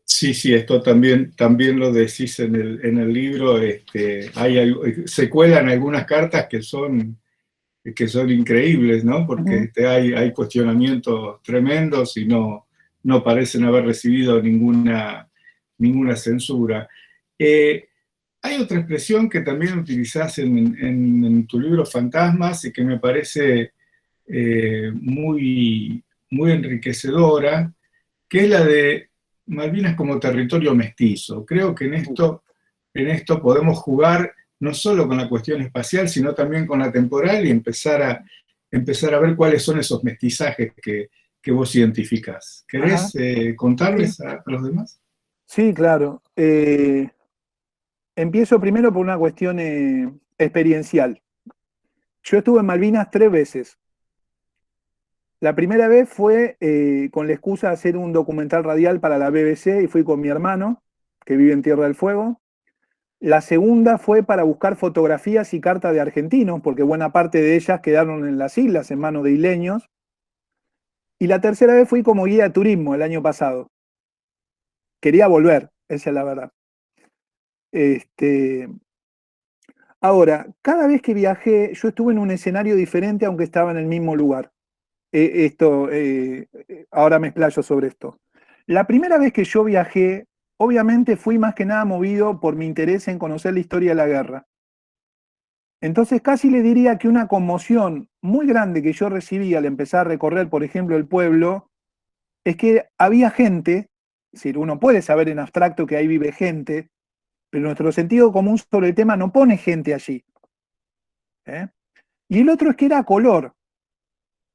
[SPEAKER 1] Sí, esto también lo decís en el libro. Se cuelan algunas cartas que son increíbles, ¿no? Porque hay cuestionamientos tremendos y no parecen haber recibido ninguna censura. Hay otra expresión que también utilizás en tu libro Fantasmas y que me parece muy, muy enriquecedora, que es la de Malvinas como territorio mestizo. Creo que en esto podemos jugar no solo con la cuestión espacial, sino también con la temporal y empezar a ver cuáles son esos mestizajes que vos identificás. ¿Querés contarles a los demás?
[SPEAKER 4] Sí, claro. Empiezo primero por una cuestión experiencial. Yo estuve en Malvinas 3 veces. La primera vez fue con la excusa de hacer un documental radial para la BBC y fui con mi hermano, que vive en Tierra del Fuego. La segunda fue para buscar fotografías y cartas de argentinos, porque buena parte de ellas quedaron en las islas en manos de isleños. Y la tercera vez fui como guía de turismo el año pasado. Quería volver, esa es la verdad. Ahora, cada vez que viajé, yo estuve en un escenario diferente, aunque estaba en el mismo lugar. Ahora me explayo sobre esto. La primera vez que yo viajé, obviamente fui más que nada movido por mi interés en conocer la historia de la guerra. Entonces casi le diría que una conmoción muy grande que yo recibí al empezar a recorrer, por ejemplo, el pueblo, es que había gente, es decir, uno puede saber en abstracto que ahí vive gente, pero nuestro sentido común sobre el tema no pone gente allí. Y el otro es que era color.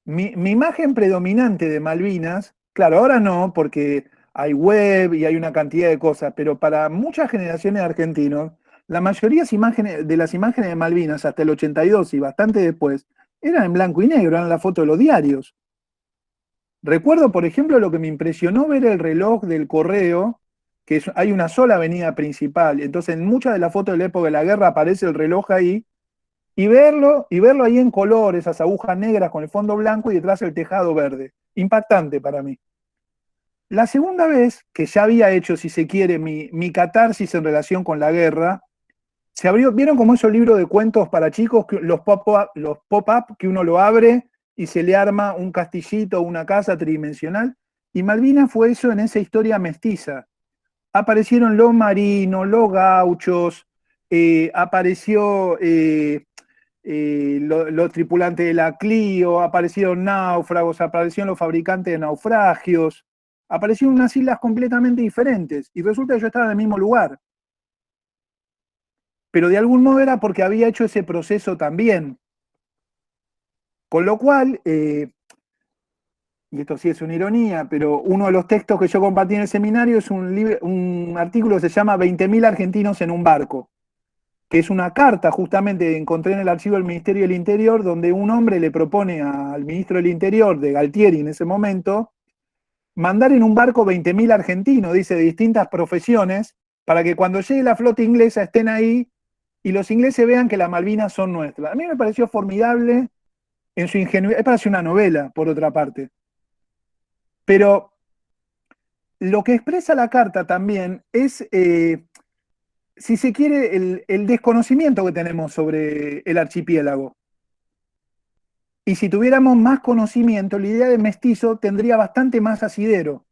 [SPEAKER 4] Mi imagen predominante de Malvinas, claro, ahora no, porque hay web y hay una cantidad de cosas, pero para muchas generaciones de argentinos, la mayoría de las imágenes de Malvinas hasta el 82 y bastante después eran en blanco y negro, eran la foto de los diarios. Recuerdo, por ejemplo, lo que me impresionó ver el reloj del correo, que hay una sola avenida principal, entonces en muchas de las fotos de la época de la guerra aparece el reloj ahí, y verlo ahí en color, esas agujas negras con el fondo blanco y detrás el tejado verde. Impactante para mí. La segunda vez, que ya había hecho, si se quiere, mi catarsis en relación con la guerra, se abrió, ¿vieron como esos libros de cuentos para chicos, los pop-up que uno lo abre y se le arma un castillito, una casa tridimensional? Y Malvinas fue eso en esa historia mestiza. Aparecieron los marinos, los gauchos, apareció los tripulantes de la Clio, aparecieron náufragos, aparecieron los fabricantes de naufragios, aparecieron unas islas completamente diferentes, y resulta que yo estaba en el mismo lugar. Pero de algún modo era porque había hecho ese proceso también. Con lo cual, y esto sí es una ironía, pero uno de los textos que yo compartí en el seminario es un artículo que se llama 20.000 argentinos en un barco, que es una carta justamente encontré en el archivo del Ministerio del Interior, donde un hombre le propone al ministro del Interior, de Galtieri en ese momento, mandar en un barco 20.000 argentinos, dice, de distintas profesiones, para que cuando llegue la flota inglesa estén ahí y los ingleses vean que las Malvinas son nuestras. A mí me pareció formidable en su ingenuidad, parece una novela, por otra parte. Pero lo que expresa la carta también es, si se quiere, el desconocimiento que tenemos sobre el archipiélago. Y si tuviéramos más conocimiento, la idea de mestizo tendría bastante más asidero.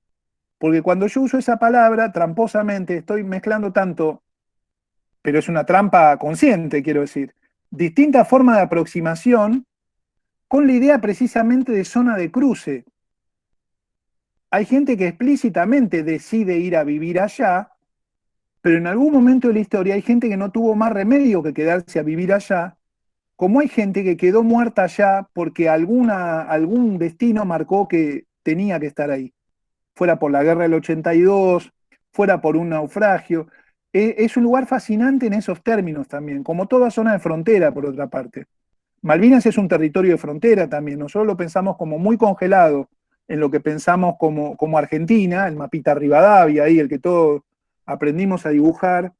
[SPEAKER 4] Porque cuando yo uso esa palabra, tramposamente, estoy mezclando tanto, pero es una trampa consciente, quiero decir, distintas formas de aproximación con la idea precisamente de zona de cruce. Hay gente que explícitamente decide ir a vivir allá, pero en algún momento de la historia hay gente que no tuvo más remedio que quedarse a vivir allá, como hay gente que quedó muerta allá porque algún destino marcó que tenía que estar ahí. Fuera por la guerra del 82, fuera por un naufragio. Es un lugar fascinante en esos términos también, como toda zona de frontera, por otra parte. Malvinas es un territorio de frontera también, nosotros lo pensamos como muy congelado en lo que pensamos como Argentina, el mapita Rivadavia, ahí el que todos aprendimos a dibujar,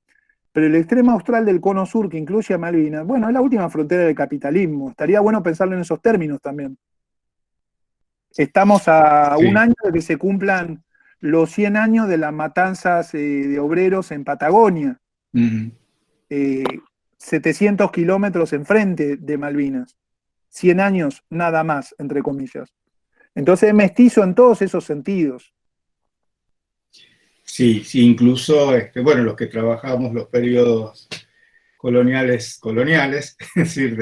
[SPEAKER 4] pero el extremo austral del cono sur, que incluye a Malvinas, bueno, es la última frontera del capitalismo, estaría bueno pensarlo en esos términos también. Estamos a un año de que se cumplan los 100 años de las matanzas de obreros en Patagonia. 700 kilómetros enfrente de Malvinas. 100 años nada más, entre comillas. Entonces es mestizo en todos esos sentidos.
[SPEAKER 1] Sí, sí, incluso, bueno, los que trabajamos los periodos coloniales, es decir,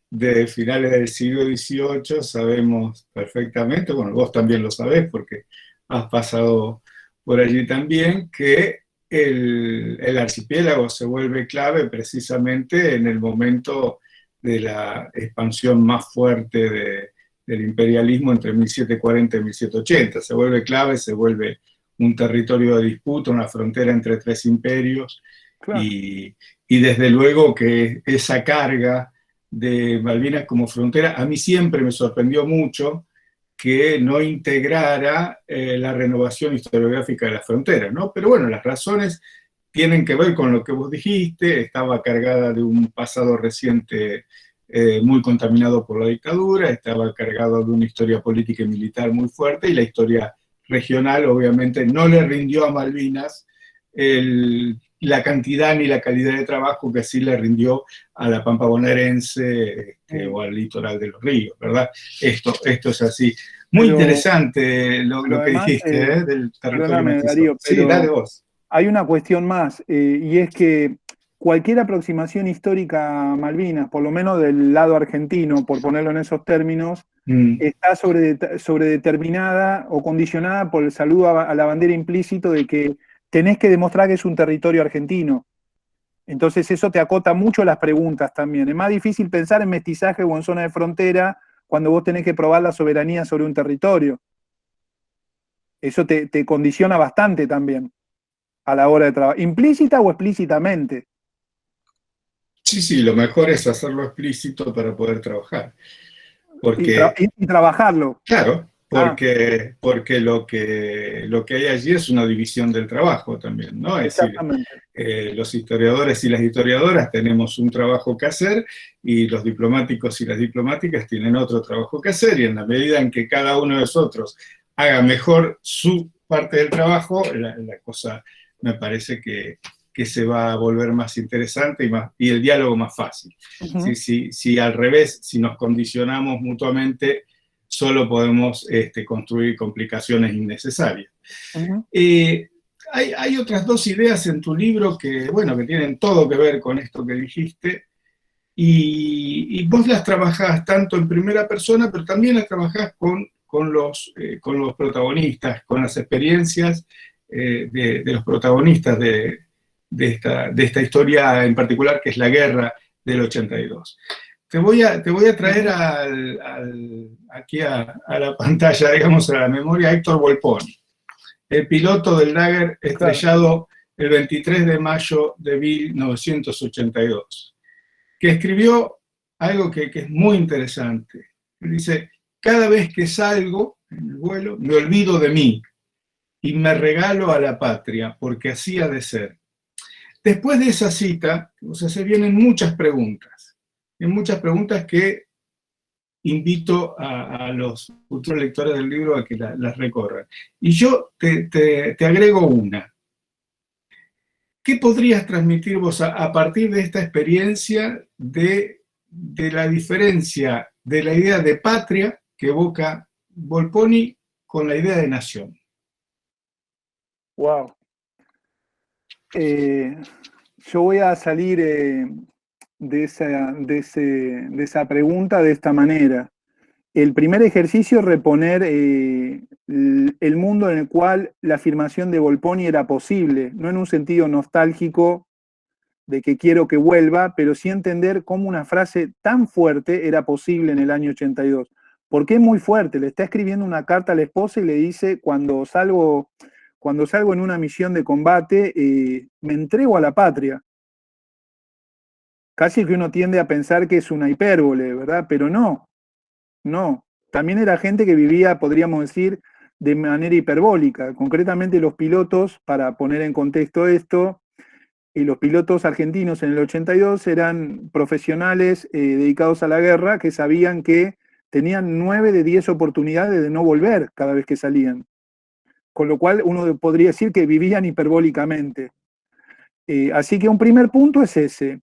[SPEAKER 1] de finales del siglo XVIII, sabemos perfectamente, bueno, vos también lo sabés porque has pasado por allí también, que el archipiélago se vuelve clave precisamente en el momento de la expansión más fuerte del imperialismo entre 1740 y 1780. Se vuelve clave, se vuelve un territorio de disputa, una frontera entre tres imperios, claro. Y desde luego que esa carga de Malvinas como frontera, a mí siempre me sorprendió mucho que no integrara la renovación historiográfica de la frontera, ¿no? Pero bueno, las razones tienen que ver con lo que vos dijiste, estaba cargada de un pasado reciente muy contaminado por la dictadura, estaba cargado de una historia política y militar muy fuerte, y la historia regional obviamente no le rindió a Malvinas la cantidad ni la calidad de trabajo que sí le rindió a la Pampa bonaerense o al litoral de los ríos, ¿verdad? Esto es así. Muy interesante lo que dijiste del territorio mestizo. Sí, dale vos.
[SPEAKER 4] Hay una cuestión más, y es que cualquier aproximación histórica a Malvinas, por lo menos del lado argentino, por ponerlo en esos términos, está sobredeterminada o condicionada por el saludo a la bandera implícito de que tenés que demostrar que es un territorio argentino. Entonces eso te acota mucho las preguntas también. Es más difícil pensar en mestizaje o en zona de frontera cuando vos tenés que probar la soberanía sobre un territorio. Eso te condiciona bastante también a la hora de trabajar, implícita o explícitamente.
[SPEAKER 1] Sí, lo mejor es hacerlo explícito para poder trabajar. Porque,
[SPEAKER 4] y trabajarlo.
[SPEAKER 1] Claro, porque lo que hay allí es una división del trabajo también, ¿no? Es decir, los historiadores y las historiadoras tenemos un trabajo que hacer y los diplomáticos y las diplomáticas tienen otro trabajo que hacer, y en la medida en que cada uno de nosotros haga mejor su parte del trabajo, la cosa me parece que que se va a volver más interesante y el diálogo más fácil.
[SPEAKER 4] Uh-huh.
[SPEAKER 1] Si al revés, si nos condicionamos mutuamente, solo podemos construir complicaciones innecesarias.
[SPEAKER 4] Uh-huh.
[SPEAKER 1] Hay otras dos ideas en tu libro que, bueno, que tienen todo que ver con esto que dijiste, y vos las trabajás tanto en primera persona, pero también las trabajás con los protagonistas, con las experiencias de los protagonistas de esta historia en particular, que es la guerra del 82. Te voy a traer aquí a la pantalla, digamos, a la memoria, a Héctor Volponi, el piloto del Dagger estrellado el 23 de mayo de 1982, que escribió algo que es muy interesante. Dice: cada vez que salgo en el vuelo, me olvido de mí y me regalo a la patria, porque así ha de ser. Después de esa cita, o sea, se vienen muchas preguntas. Hay muchas preguntas que invito a los futuros lectores del libro a que las recorran. Y yo te agrego una. ¿Qué podrías transmitir vos a partir de esta experiencia de la diferencia de la idea de patria que evoca Volponi con la idea de nación?
[SPEAKER 4] Wow. Yo voy a salir de esa pregunta de esta manera. El primer ejercicio es reponer el mundo en el cual la afirmación de Volponi era posible, no en un sentido nostálgico de que quiero que vuelva, pero sí entender cómo una frase tan fuerte era posible en el año 82. Porque es muy fuerte, le está escribiendo una carta a la esposa y le dice: cuando salgo en una misión de combate, me entrego a la patria. Casi que uno tiende a pensar que es una hipérbole, ¿verdad? Pero no. También era gente que vivía, podríamos decir, de manera hiperbólica. Concretamente los pilotos, para poner en contexto esto, los pilotos argentinos en el 82 eran profesionales dedicados a la guerra, que sabían que tenían 9 de 10 oportunidades de no volver cada vez que salían. Con lo cual uno podría decir que vivían hiperbólicamente. Así que un primer punto es ese.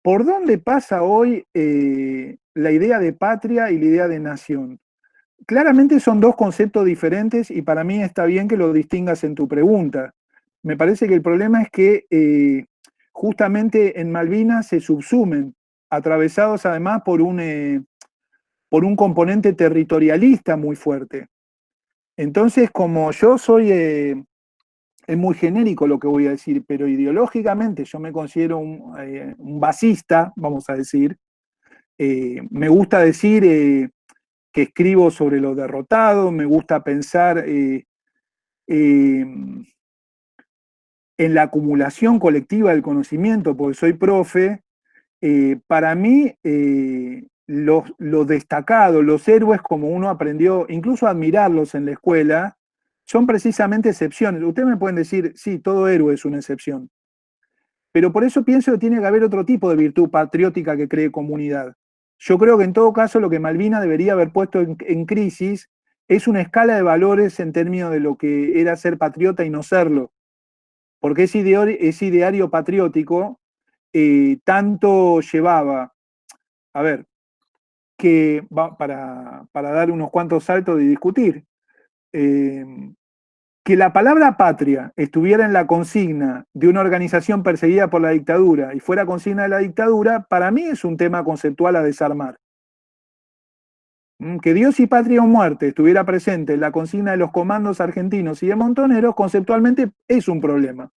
[SPEAKER 4] ¿Por dónde pasa hoy la idea de patria y la idea de nación? Claramente son dos conceptos diferentes y para mí está bien que lo distingas en tu pregunta. Me parece que el problema es que justamente en Malvinas se subsumen, atravesados además por un componente territorialista muy fuerte. Entonces, como yo soy, es muy genérico lo que voy a decir, pero ideológicamente yo me considero un basista, vamos a decir. Me gusta decir que escribo sobre lo derrotado, me gusta pensar en la acumulación colectiva del conocimiento, porque soy profe. Para mí, los destacados, los héroes, como uno aprendió incluso a admirarlos en la escuela, son precisamente excepciones. Ustedes me pueden decir: sí, todo héroe es una excepción. Pero por eso pienso que tiene que haber otro tipo de virtud patriótica que cree comunidad. Yo creo que en todo caso lo que Malvinas debería haber puesto en crisis es una escala de valores en términos de lo que era ser patriota y no serlo. Porque ese ideario patriótico tanto llevaba, a ver, que para dar unos cuantos saltos y discutir, que la palabra patria estuviera en la consigna de una organización perseguida por la dictadura y fuera consigna de la dictadura, para mí es un tema conceptual a desarmar. Que Dios y patria o muerte estuviera presente en la consigna de los comandos argentinos y de Montoneros, conceptualmente es un problema.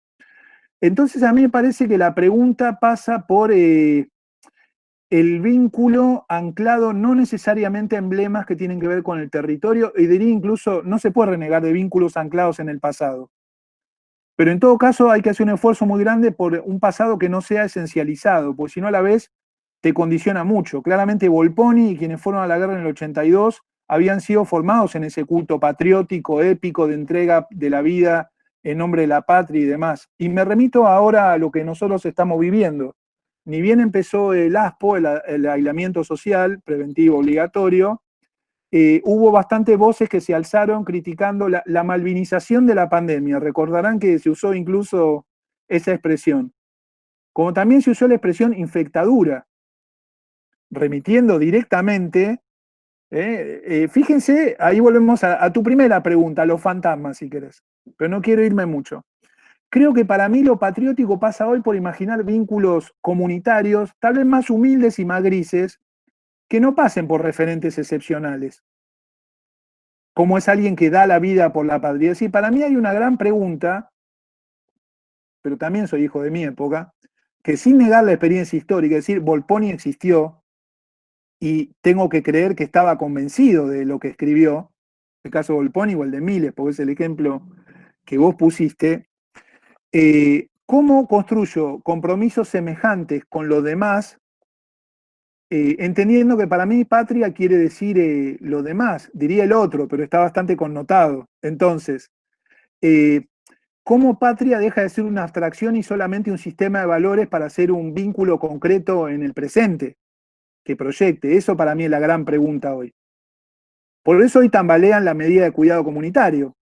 [SPEAKER 4] Entonces a mí me parece que la pregunta pasa por el vínculo anclado no necesariamente a emblemas que tienen que ver con el territorio, y diría incluso, no se puede renegar de vínculos anclados en el pasado. Pero en todo caso hay que hacer un esfuerzo muy grande por un pasado que no sea esencializado, porque si no a la vez te condiciona mucho. Claramente Volponi y quienes fueron a la guerra en el 82 habían sido formados en ese culto patriótico, épico, de entrega de la vida en nombre de la patria y demás. Y me remito ahora a lo que nosotros estamos viviendo. Ni bien empezó el ASPO, el aislamiento social preventivo obligatorio, hubo bastantes voces que se alzaron criticando la malvinización de la pandemia. Recordarán que se usó incluso esa expresión, como también se usó la expresión infectadura, remitiendo directamente, fíjense, ahí volvemos a tu primera pregunta, los fantasmas, si querés, pero no quiero irme mucho. Creo que para mí lo patriótico pasa hoy por imaginar vínculos comunitarios, tal vez más humildes y más grises, que no pasen por referentes excepcionales, como es alguien que da la vida por la patria. Sí, para mí hay una gran pregunta, pero también soy hijo de mi época, que sin negar la experiencia histórica, es decir, Volponi existió y tengo que creer que estaba convencido de lo que escribió, el caso de Volponi o el de Miles, porque es el ejemplo que vos pusiste. ¿Cómo construyo compromisos semejantes con los demás? Entendiendo que para mí patria quiere decir lo demás, diría el otro, pero está bastante connotado. Entonces, ¿cómo patria deja de ser una abstracción y solamente un sistema de valores para hacer un vínculo concreto en el presente que proyecte? Eso para mí es la gran pregunta hoy. Por eso hoy tambalean la medida de cuidado comunitario,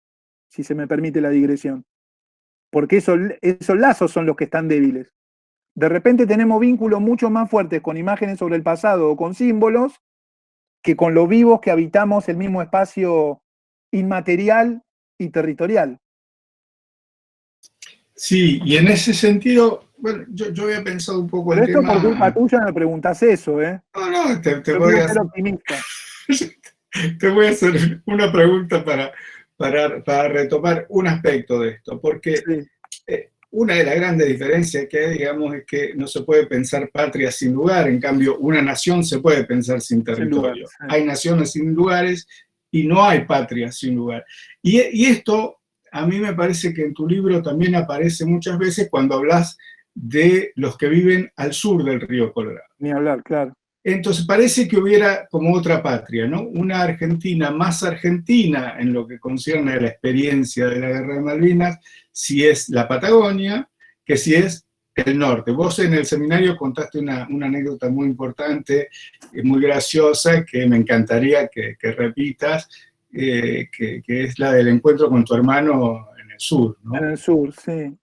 [SPEAKER 4] si se me permite la digresión. Porque esos lazos son los que están débiles. De repente tenemos vínculos mucho más fuertes con imágenes sobre el pasado o con símbolos que con los vivos que habitamos el mismo espacio inmaterial y territorial.
[SPEAKER 1] Sí, y en ese sentido, bueno, yo había pensado un poco
[SPEAKER 4] Pero
[SPEAKER 1] el
[SPEAKER 4] esto
[SPEAKER 1] tema.
[SPEAKER 4] por culpa tuya me preguntas eso, ¿eh?
[SPEAKER 1] No, te
[SPEAKER 4] Yo
[SPEAKER 1] voy
[SPEAKER 4] quiero
[SPEAKER 1] a
[SPEAKER 4] ser optimista.
[SPEAKER 1] te voy a hacer una pregunta para retomar un aspecto de esto, porque
[SPEAKER 4] Sí.
[SPEAKER 1] Una de las grandes diferencias que hay, digamos, es que no se puede pensar patria sin lugar, en cambio, una nación se puede pensar sin territorio.
[SPEAKER 4] Sin lugar, sí.
[SPEAKER 1] Hay naciones sin lugares y no hay patria sin lugar. Y esto, a mí me parece que en tu libro también aparece muchas veces cuando hablas de los que viven al sur del río Colorado.
[SPEAKER 4] Ni hablar, claro.
[SPEAKER 1] Entonces parece que hubiera como otra patria, ¿no? Una Argentina más argentina en lo que concierne a la experiencia de la Guerra de Malvinas, si es la Patagonia, que si es el norte. Vos en el seminario contaste una anécdota muy importante, muy graciosa, que me encantaría que repitas, que es la del encuentro con tu hermano en el sur, ¿no?
[SPEAKER 4] En el sur, sí.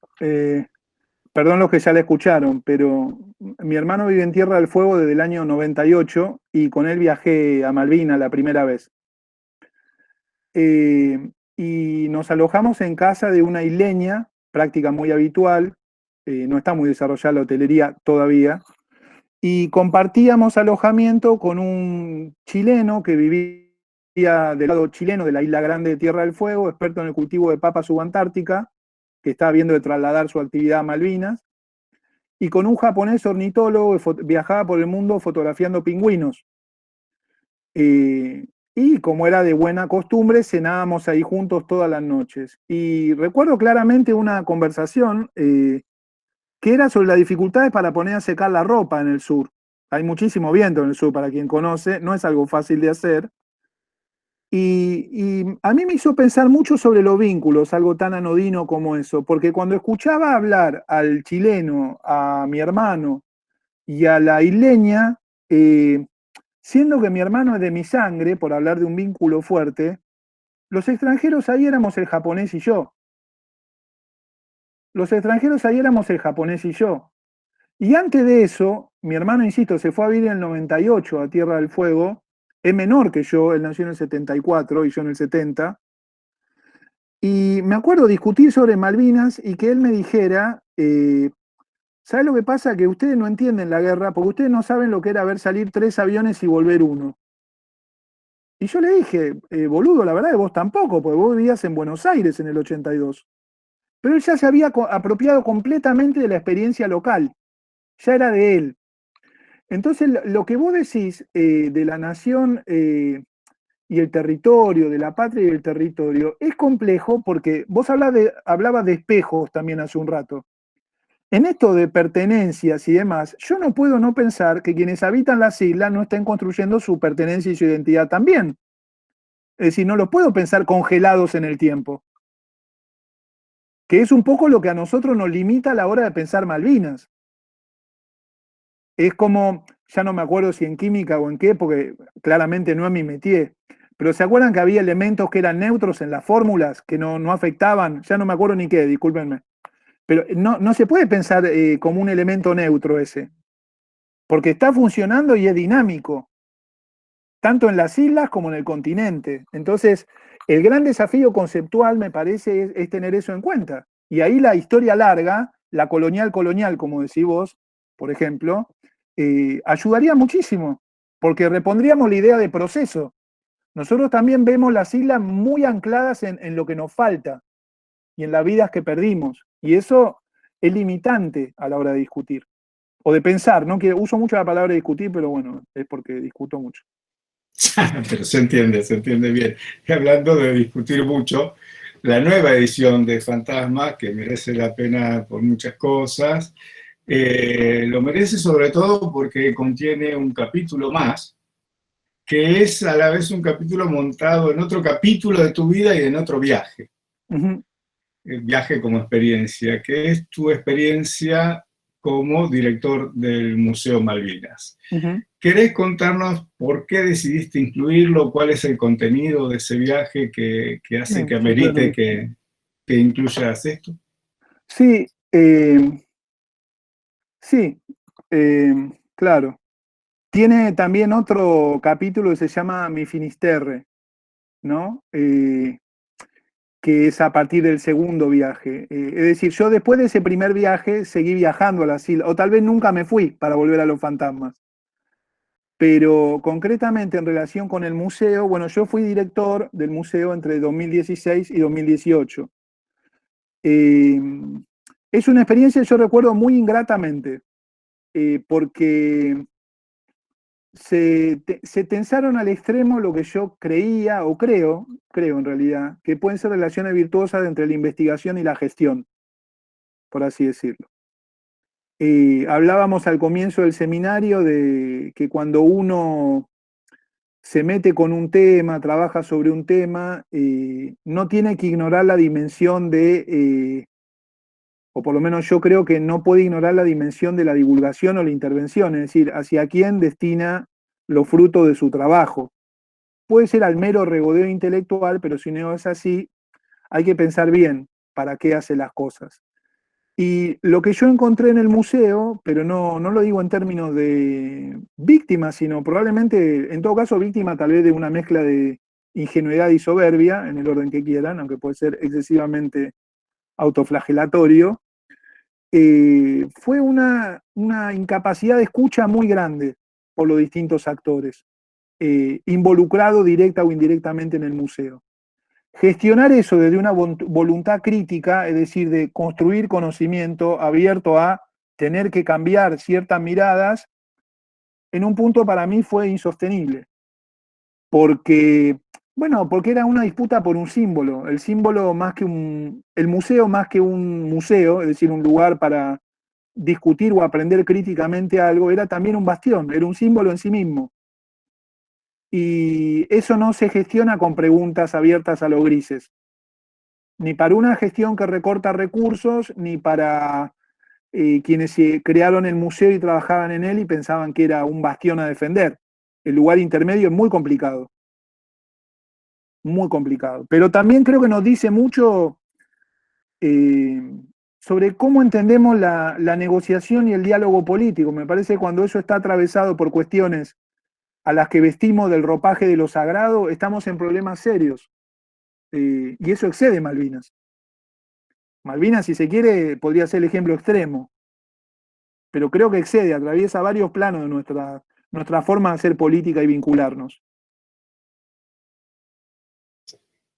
[SPEAKER 4] Perdón los que ya la escucharon, pero mi hermano vive en Tierra del Fuego desde el año 98 y con él viajé a Malvinas la primera vez. Y nos alojamos en casa de una isleña, práctica muy habitual, no está muy desarrollada la hotelería todavía, y compartíamos alojamiento con un chileno que vivía del lado chileno de la isla grande de Tierra del Fuego, experto en el cultivo de papa subantártica, que estaba viendo de trasladar su actividad a Malvinas, y con un japonés ornitólogo que viajaba por el mundo fotografiando pingüinos. Y como era de buena costumbre, cenábamos ahí juntos todas las noches. Y recuerdo claramente una conversación que era sobre las dificultades para poner a secar la ropa en el sur. Hay muchísimo viento en el sur, para quien conoce, no es algo fácil de hacer. Y a mí me hizo pensar mucho sobre los vínculos, algo tan anodino como eso, porque cuando escuchaba hablar al chileno, a mi hermano y a la isleña, siendo que mi hermano es de mi sangre, por hablar de un vínculo fuerte, los extranjeros ahí éramos el japonés y yo. Los extranjeros ahí éramos el japonés y yo. Y antes de eso, mi hermano, insisto, se fue a vivir en el 98 a Tierra del Fuego, es menor que yo, él nació en el 74 y yo en el 70, y me acuerdo discutir sobre Malvinas y que él me dijera, ¿sabes lo que pasa? Que ustedes no entienden la guerra porque ustedes no saben lo que era ver salir 3 aviones y volver uno. Y yo le dije, boludo, la verdad que vos tampoco, porque vos vivías en Buenos Aires en el 82. Pero él ya se había apropiado completamente de la experiencia local, ya era de él. Entonces, lo que vos decís de la nación y el territorio, de la patria y el territorio, es complejo porque vos hablabas de espejos también hace un rato. En esto de pertenencias y demás, yo no puedo no pensar que quienes habitan las islas no estén construyendo su pertenencia y su identidad también. Es decir, no los puedo pensar congelados en el tiempo. Que es un poco lo que a nosotros nos limita a la hora de pensar Malvinas. Es como, ya no me acuerdo si en química o en qué, porque claramente no es mi métier, pero ¿se acuerdan que había elementos que eran neutros en las fórmulas, que no afectaban? Ya no me acuerdo ni qué, discúlpenme. Pero no se puede pensar como un elemento neutro ese, porque está funcionando y es dinámico, tanto en las islas como en el continente. Entonces, el gran desafío conceptual, me parece, es tener eso en cuenta. Y ahí la historia larga, la colonial, como decís vos, por ejemplo, ayudaría muchísimo, porque repondríamos la idea de proceso. Nosotros también vemos las islas muy ancladas en lo que nos falta y en las vidas que perdimos. Y eso es limitante a la hora de discutir. O de pensar, ¿no? Que uso mucho la palabra discutir, pero bueno, es porque discuto mucho.
[SPEAKER 1] Pero se entiende bien. Y hablando de discutir mucho, la nueva edición de Fantasma, que merece la pena por muchas cosas, lo merece sobre todo porque contiene un capítulo más, que es a la vez un capítulo montado en otro capítulo de tu vida y en otro viaje. El viaje como experiencia, que es tu experiencia como director del Museo Malvinas. ¿Querés contarnos por qué decidiste incluirlo? ¿Cuál es el contenido de ese viaje que hace que amerite que incluyas esto?
[SPEAKER 4] Sí, sí, claro. Tiene también otro capítulo que se llama Mi Finisterre, ¿no? Que es a partir del segundo viaje. Es decir, yo después de ese primer viaje seguí viajando a las islas, o tal vez nunca me fui para volver a los fantasmas. Pero concretamente en relación con el museo, bueno, yo fui director del museo entre 2016 y 2018. Es una experiencia que yo recuerdo muy ingratamente, porque se tensaron al extremo lo que yo creía, o creo en realidad, que pueden ser relaciones virtuosas entre la investigación y la gestión, por así decirlo. Hablábamos al comienzo del seminario de que cuando uno se mete con un tema, trabaja sobre un tema, no tiene que ignorar la dimensión o por lo menos yo creo que no puede ignorar la dimensión de la divulgación o la intervención, es decir, hacia quién destina los frutos de su trabajo. Puede ser al mero regodeo intelectual, pero si no es así, hay que pensar bien para qué hace las cosas. Y lo que yo encontré en el museo, pero no lo digo en términos de víctima, sino probablemente, en todo caso, víctima tal vez de una mezcla de ingenuidad y soberbia, en el orden que quieran, aunque puede ser excesivamente autoflagelatorio, fue una incapacidad de escucha muy grande por los distintos actores, involucrados directa o indirectamente en el museo. Gestionar eso desde una voluntad crítica, es decir, de construir conocimiento abierto a tener que cambiar ciertas miradas, en un punto para mí fue insostenible. Porque era una disputa por un símbolo. El símbolo el museo más que un museo, es decir, un lugar para discutir o aprender críticamente algo, era también un bastión, era un símbolo en sí mismo. Y eso no se gestiona con preguntas abiertas a los grises. Ni para una gestión que recorta recursos, ni para quienes crearon el museo y trabajaban en él y pensaban que era un bastión a defender. El lugar intermedio es muy complicado. Muy complicado. Pero también creo que nos dice mucho sobre cómo entendemos la negociación y el diálogo político. Me parece que cuando eso está atravesado por cuestiones a las que vestimos del ropaje de lo sagrado, estamos en problemas serios. Y eso excede Malvinas. Malvinas, si se quiere, podría ser el ejemplo extremo. Pero creo que excede, atraviesa varios planos de nuestra forma de hacer política y vincularnos.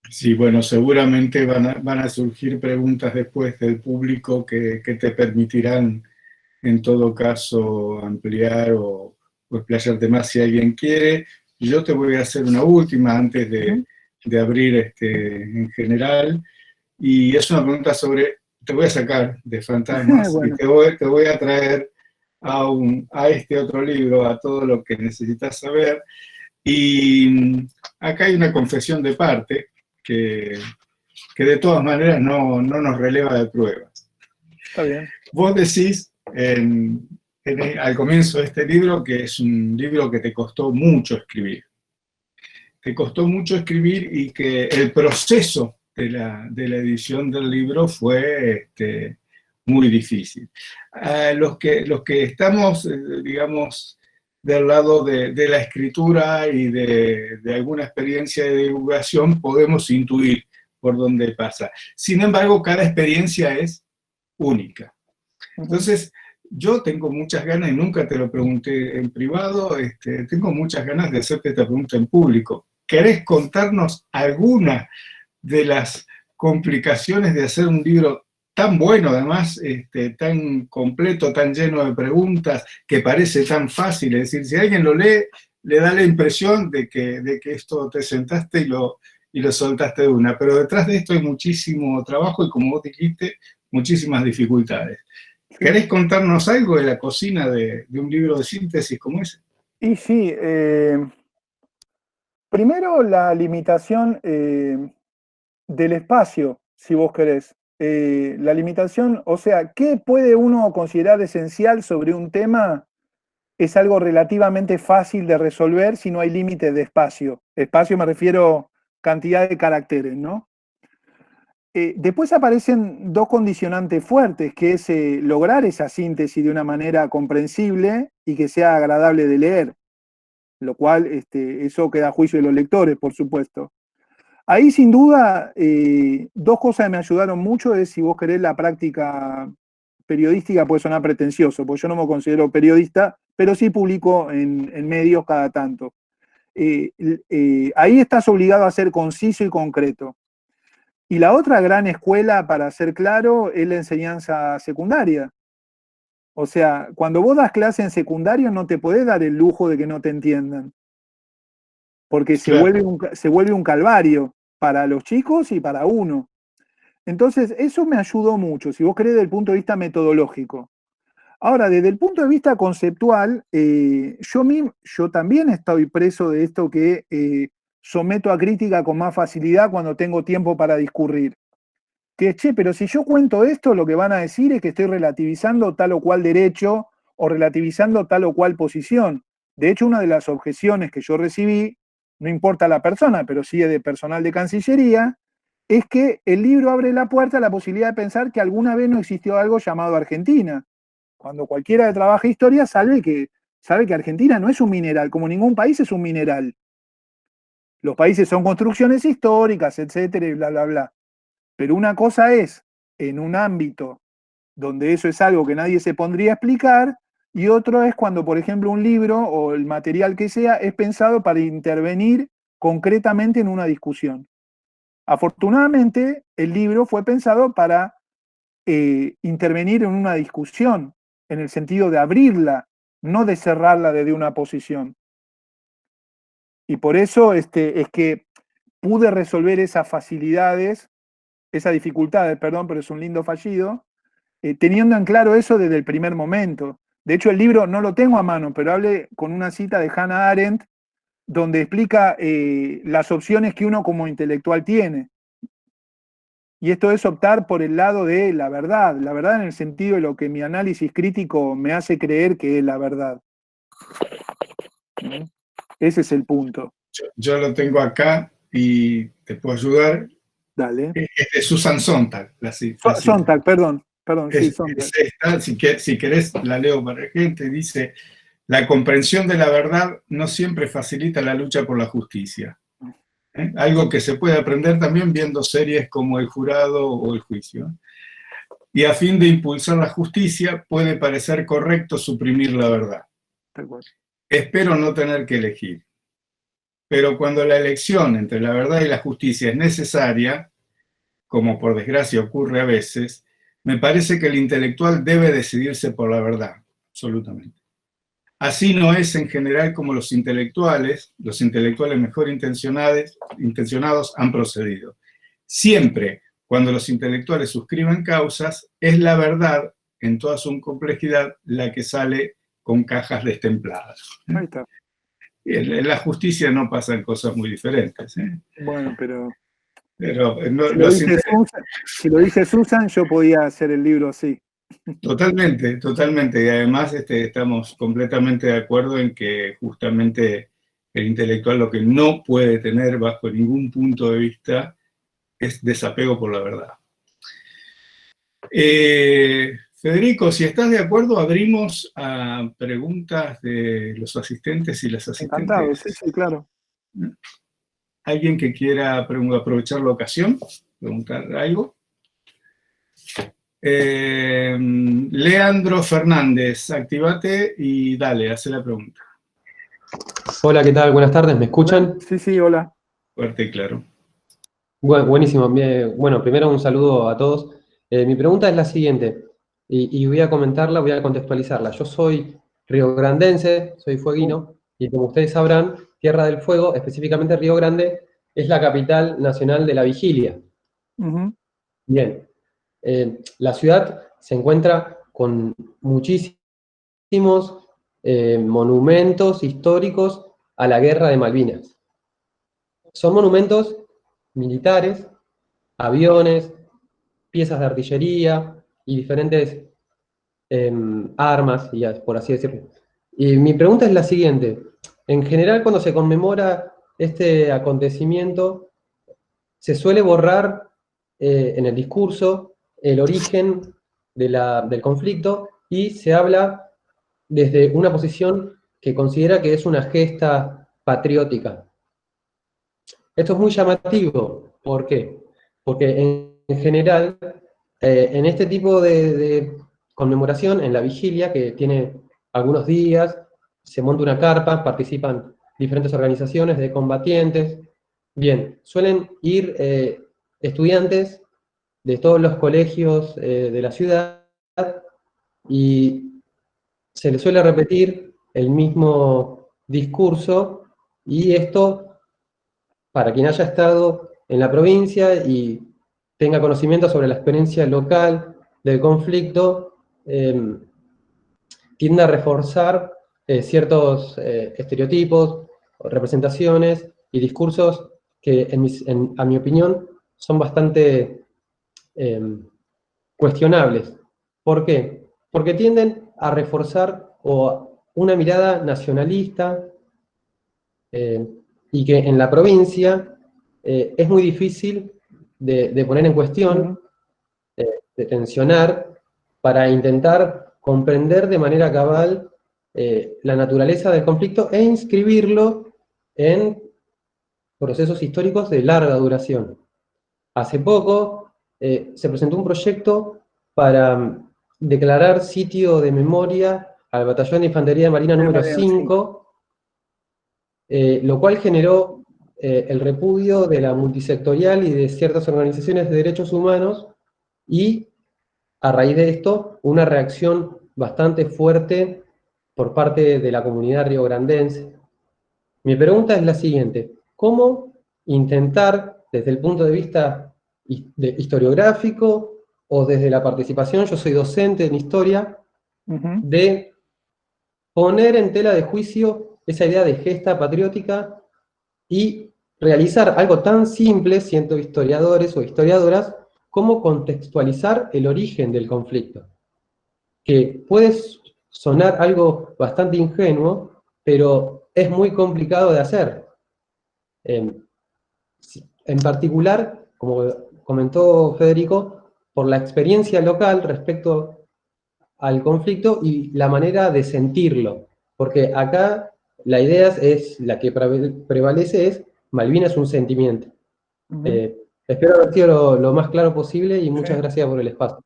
[SPEAKER 1] Sí, bueno, seguramente van a surgir preguntas después del público que te permitirán, en todo caso, ampliar o explayarte más si alguien quiere. Yo te voy a hacer una última antes de abrir en general, y es una pregunta te voy a sacar de fantasmas bueno. Y te voy a traer a este otro libro, a todo lo que necesitas saber. Y acá hay una confesión de parte que de todas maneras no nos releva de pruebas.
[SPEAKER 4] Está bien.
[SPEAKER 1] Vos decís al comienzo de este libro que es un libro que te costó mucho escribir. Te costó mucho escribir y que el proceso de la edición del libro fue muy difícil. Los que estamos, digamos, del lado de la escritura y de alguna experiencia de divulgación, podemos intuir por dónde pasa. Sin embargo, cada experiencia es única. Entonces, yo tengo muchas ganas, y nunca te lo pregunté en privado, tengo muchas ganas de hacerte esta pregunta en público. ¿Querés contarnos alguna de las complicaciones de hacer un libro tan bueno, además, tan completo, tan lleno de preguntas, que parece tan fácil? Es decir, si alguien lo lee, le da la impresión de que esto te sentaste y lo soltaste de una, pero detrás de esto hay muchísimo trabajo y, como vos dijiste, muchísimas dificultades. ¿Querés contarnos algo de la cocina de un libro de síntesis como ese?
[SPEAKER 4] Y sí, primero la limitación del espacio, si vos querés. La limitación, o sea, ¿qué puede uno considerar esencial sobre un tema? Es algo relativamente fácil de resolver si no hay límite de espacio. Espacio me refiero cantidad de caracteres, ¿no? Después aparecen dos condicionantes fuertes, que es lograr esa síntesis de una manera comprensible y que sea agradable de leer, lo cual eso queda a juicio de los lectores, por supuesto. Ahí, sin duda, dos cosas me ayudaron mucho, es, si vos querés, la práctica periodística. Puede sonar pretencioso, porque yo no me considero periodista, pero sí publico en medios cada tanto. Ahí estás obligado a ser conciso y concreto. Y la otra gran escuela, para ser claro, es la enseñanza secundaria. O sea, cuando vos das clase en secundario no te podés dar el lujo de que no te entiendan, porque
[SPEAKER 1] Claro.
[SPEAKER 4] se vuelve un calvario para los chicos y para uno. Entonces, eso me ayudó mucho, si vos querés, desde el punto de vista metodológico. Ahora, desde el punto de vista conceptual, yo también estoy preso de esto que someto a crítica con más facilidad cuando tengo tiempo para discurrir. Que, che, pero si yo cuento esto, lo que van a decir es que estoy relativizando tal o cual derecho o relativizando tal o cual posición. De hecho, una de las objeciones que yo recibí, no importa la persona, pero sí es de personal de Cancillería, es que el libro abre la puerta a la posibilidad de pensar que alguna vez no existió algo llamado Argentina. Cuando cualquiera que trabaje historia sabe que Argentina no es un mineral, como ningún país es un mineral. Los países son construcciones históricas, etcétera, y bla, bla, bla. Pero una cosa es en un ámbito donde eso es algo que nadie se pondría a explicar, y otro es cuando, por ejemplo, un libro o el material que sea es pensado para intervenir concretamente en una discusión. Afortunadamente, el libro fue pensado para intervenir en una discusión, en el sentido de abrirla, no de cerrarla desde una posición. Y por eso es que pude resolver esas facilidades, esas dificultades, perdón, pero es un lindo fallido, teniendo en claro eso desde el primer momento. De hecho, el libro no lo tengo a mano, pero hablé con una cita de Hannah Arendt, donde explica las opciones que uno como intelectual tiene. Y esto es optar por el lado de la verdad en el sentido de lo que mi análisis crítico me hace creer que es la verdad. Ese es el punto.
[SPEAKER 1] Yo lo tengo acá y te puedo ayudar.
[SPEAKER 4] Dale.
[SPEAKER 1] Es de Susan Sontag, la cita.
[SPEAKER 4] Sontag, perdón, sí, Sontag.
[SPEAKER 1] Si querés, la leo para la gente. Dice: la comprensión de la verdad no siempre facilita la lucha por la justicia. Algo que se puede aprender también viendo series como El Jurado o El Juicio. Y a fin de impulsar la justicia, puede parecer correcto suprimir la verdad. Espero no tener que elegir. Pero cuando la elección entre la verdad y la justicia es necesaria, como por desgracia ocurre a veces, me parece que el intelectual debe decidirse por la verdad, absolutamente. Así no es en general como los intelectuales mejor intencionados han procedido. Siempre, cuando los intelectuales suscriben causas, es la verdad, en toda su complejidad, la que sale con cajas destempladas.
[SPEAKER 4] Ahí está.
[SPEAKER 1] En la justicia no pasan cosas muy diferentes.
[SPEAKER 4] Bueno, pero
[SPEAKER 1] si
[SPEAKER 4] lo dice Susan, yo podía hacer el libro así.
[SPEAKER 1] Totalmente, totalmente. Y además estamos completamente de acuerdo en que justamente el intelectual lo que no puede tener bajo ningún punto de vista es desapego por la verdad. Federico, si estás de acuerdo, abrimos a preguntas de los asistentes y las asistentes.
[SPEAKER 4] Encantado, sí, sí, claro.
[SPEAKER 1] ¿Alguien que quiera aprovechar la ocasión? ¿Preguntar algo? Leandro Fernández, activate y dale, hace la pregunta.
[SPEAKER 5] Hola, ¿qué tal? Buenas tardes, ¿me escuchan?
[SPEAKER 4] Sí, sí, hola.
[SPEAKER 1] Fuerte y claro.
[SPEAKER 5] Buenísimo. Bueno, primero un saludo a todos. Mi pregunta es la siguiente, y voy a comentarla, voy a contextualizarla. Yo soy riograndense, soy fueguino, y como ustedes sabrán, Tierra del Fuego, específicamente Río Grande, es la capital nacional de la vigilia. Bien, la ciudad se encuentra con muchísimos monumentos históricos a la Guerra de Malvinas. Son monumentos militares, aviones, piezas de artillería y diferentes armas, por así decirlo. Y mi pregunta es la siguiente. En general, cuando se conmemora este acontecimiento, se suele borrar en el discurso el origen del conflicto y se habla desde una posición que considera que es una gesta patriótica. Esto es muy llamativo. ¿Por qué? Porque en general, en este tipo de conmemoración, en la vigilia, que tiene algunos días, se monta una carpa, participan diferentes organizaciones de combatientes. Bien, suelen ir estudiantes de todos los colegios de la ciudad y se les suele repetir el mismo discurso, y esto, para quien haya estado en la provincia y tenga conocimiento sobre la experiencia local del conflicto, tiende a reforzar ciertos estereotipos, representaciones y discursos que, a mi opinión, son bastante cuestionables. ¿Por qué? Porque tienden a reforzar una mirada nacionalista, y que en la provincia es muy difícil de poner en cuestión, de tensionar, para intentar comprender de manera cabal la naturaleza del conflicto e inscribirlo en procesos históricos de larga duración. Hace poco se presentó un proyecto para declarar sitio de memoria al Batallón de Infantería de Marina número 5, lo cual generó el repudio de la multisectorial y de ciertas organizaciones de derechos humanos, y a raíz de esto, una reacción bastante fuerte por parte de la comunidad riograndense. Mi pregunta es la siguiente: ¿cómo intentar, desde el punto de vista historiográfico o desde la participación, yo soy docente en historia, de poner en tela de juicio esa idea de gesta patriótica y realizar algo tan simple, siendo historiadores o historiadoras, como contextualizar el origen del conflicto? Que puede sonar algo bastante ingenuo, pero es muy complicado de hacer. En particular, como comentó Federico, por la experiencia local respecto al conflicto y la manera de sentirlo. Porque acá la idea es la que prevalece, es Malvinas es un sentimiento. Espero haber sido lo más claro posible y muchas gracias por el espacio.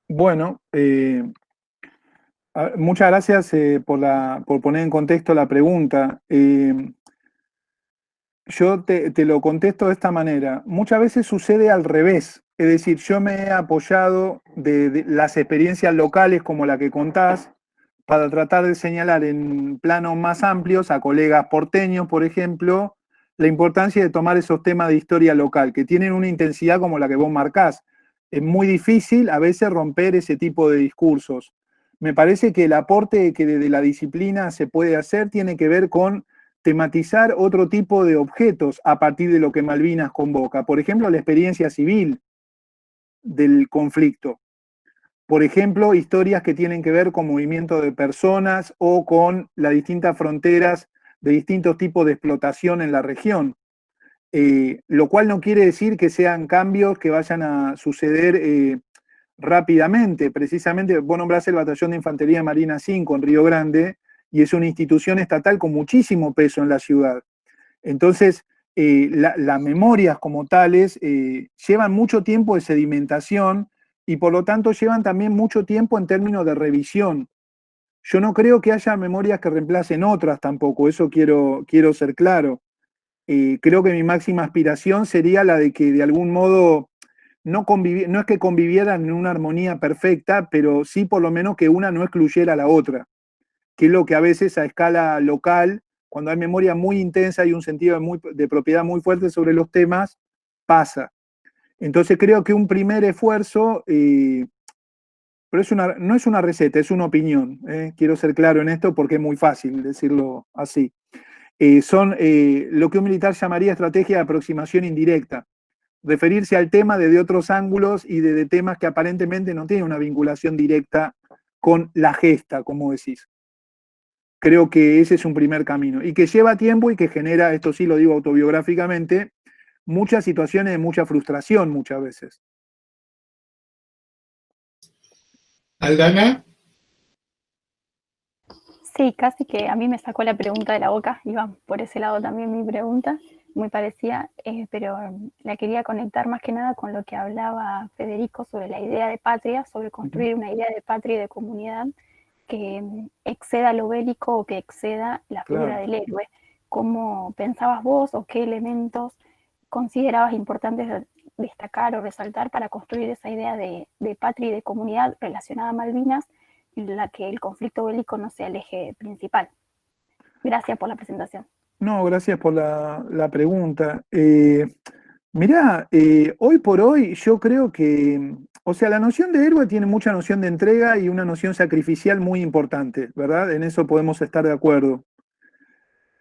[SPEAKER 4] Bueno, muchas gracias por poner en contexto la pregunta. Yo te lo contesto de esta manera. Muchas veces sucede al revés. Es decir, yo me he apoyado de las experiencias locales como la que contás para tratar de señalar en planos más amplios a colegas porteños, por ejemplo, la importancia de tomar esos temas de historia local, que tienen una intensidad como la que vos marcás. Es muy difícil a veces romper ese tipo de discursos. Me parece que el aporte que desde la disciplina se puede hacer tiene que ver con tematizar otro tipo de objetos a partir de lo que Malvinas convoca. Por ejemplo, la experiencia civil del conflicto. Por ejemplo, historias que tienen que ver con movimiento de personas o con las distintas fronteras de distintos tipos de explotación en la región. lo cual no quiere decir que sean cambios que vayan a suceder rápidamente. Precisamente, vos nombrás el Batallón de Infantería Marina 5 en Río Grande, y es una institución estatal con muchísimo peso en la ciudad. Entonces, las memorias como tales llevan mucho tiempo de sedimentación y por lo tanto llevan también mucho tiempo en términos de revisión. Yo no creo que haya memorias que reemplacen otras tampoco, eso quiero ser claro. Creo que mi máxima aspiración sería la de que de algún modo no es que convivieran en una armonía perfecta, pero sí por lo menos que una no excluyera a la otra, que es lo que a veces a escala local, cuando hay memoria muy intensa y un sentido de propiedad muy fuerte sobre los temas, pasa. Entonces creo que un primer esfuerzo, pero no es una receta, es una opinión. Quiero ser claro en esto porque es muy fácil decirlo así. Son lo que un militar llamaría estrategia de aproximación indirecta. Referirse al tema desde otros ángulos y desde temas que aparentemente no tienen una vinculación directa con la gesta, como decís. Creo que ese es un primer camino y que lleva tiempo y que genera, esto sí lo digo autobiográficamente, muchas situaciones de mucha frustración muchas veces.
[SPEAKER 1] ¿Aldana?
[SPEAKER 6] Sí, casi que a mí me sacó la pregunta de la boca, iba por ese lado también mi pregunta, muy parecida, pero la quería conectar más que nada con lo que hablaba Federico sobre la idea de patria, sobre construir una idea de patria y de comunidad que exceda lo bélico o que exceda la figura del héroe. ¿Cómo pensabas vos o qué elementos considerabas importantes destacar o resaltar para construir esa idea de patria y de comunidad relacionada a Malvinas, en la que el conflicto bélico no sea el eje principal? Gracias por la presentación.
[SPEAKER 4] No, gracias por la pregunta. Mirá, hoy por hoy yo creo que, o sea, la noción de héroe tiene mucha noción de entrega y una noción sacrificial muy importante, ¿verdad? En eso podemos estar de acuerdo.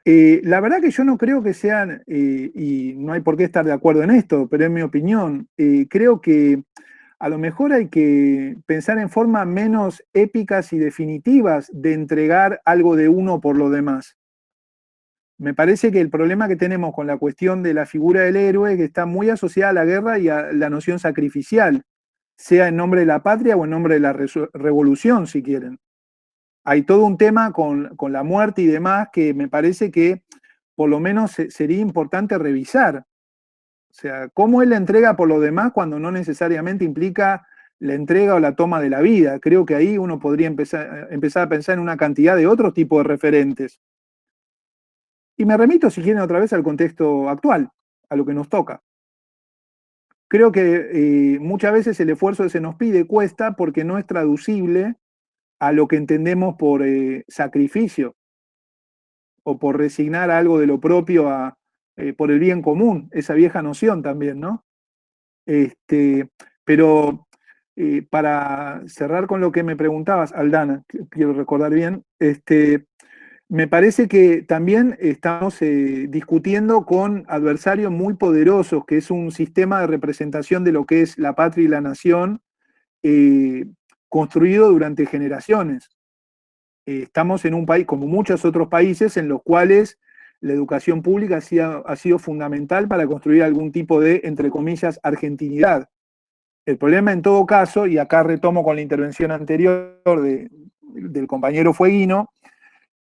[SPEAKER 4] La verdad que yo no creo que sean, y no hay por qué estar de acuerdo en esto, pero en mi opinión, creo que a lo mejor hay que pensar en formas menos épicas y definitivas de entregar algo de uno por lo demás. Me parece que el problema que tenemos con la cuestión de la figura del héroe es que está muy asociada a la guerra y a la noción sacrificial, sea en nombre de la patria o en nombre de la revolución, si quieren. Hay todo un tema con la muerte y demás que me parece que por lo menos sería importante revisar. O sea, ¿cómo es la entrega por lo demás cuando no necesariamente implica la entrega o la toma de la vida? Creo que ahí uno podría empezar a pensar en una cantidad de otros tipos de referentes. Y me remito, si quieren, otra vez al contexto actual, a lo que nos toca. Creo que muchas veces el esfuerzo que se nos pide cuesta porque no es traducible a lo que entendemos por sacrificio o por resignar algo de lo propio por el bien común, esa vieja noción también, ¿no? Pero para cerrar con lo que me preguntabas, Aldana, quiero recordar bien, me parece que también estamos discutiendo con adversarios muy poderosos, que es un sistema de representación de lo que es la patria y la nación construido durante generaciones. Estamos en un país, como muchos otros países, en los cuales la educación pública ha sido fundamental para construir algún tipo de, entre comillas, argentinidad. El problema en todo caso, y acá retomo con la intervención anterior del compañero Fueguino,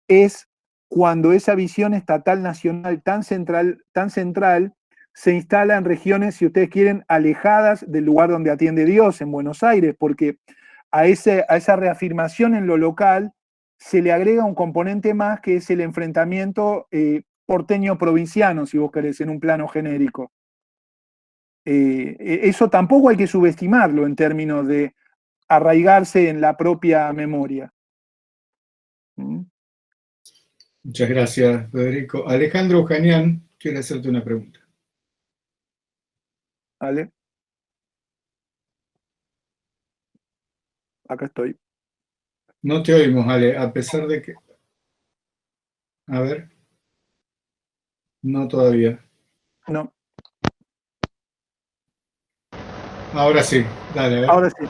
[SPEAKER 4] es cuando esa visión estatal nacional tan central se instala en regiones, si ustedes quieren, alejadas del lugar donde atiende Dios, en Buenos Aires, porque a esa reafirmación en lo local se le agrega un componente más que es el enfrentamiento porteño-provinciano, si vos querés, en un plano genérico. Eso tampoco hay que subestimarlo en términos de arraigarse en la propia memoria.
[SPEAKER 1] Muchas gracias, Federico. Alejandro Ujanian quiere hacerte una pregunta.
[SPEAKER 4] ¿Vale? Acá estoy.
[SPEAKER 1] No te oímos, Ale, a pesar de que... A ver. No todavía.
[SPEAKER 4] No.
[SPEAKER 1] Ahora sí, dale, a ver.
[SPEAKER 4] Ahora sí.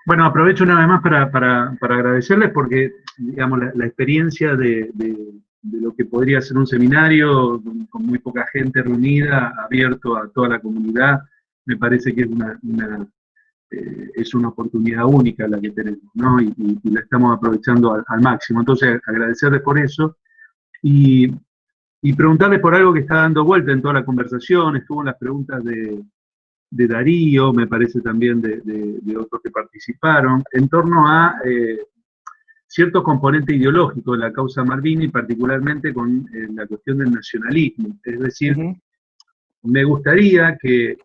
[SPEAKER 7] Bueno, aprovecho una vez más para agradecerles porque, digamos, la experiencia de lo que podría ser un seminario con muy poca gente reunida, abierto a toda la comunidad, me parece que es una oportunidad única la que tenemos, ¿no? Y la estamos aprovechando al máximo. Entonces, agradecerles por eso y preguntarles por algo que está dando vuelta en toda la conversación. Estuvo en las preguntas de Darío, me parece también de otros que participaron, en torno a cierto componente ideológico de la causa Malvinas y particularmente con la cuestión del nacionalismo. Es decir, me gustaría que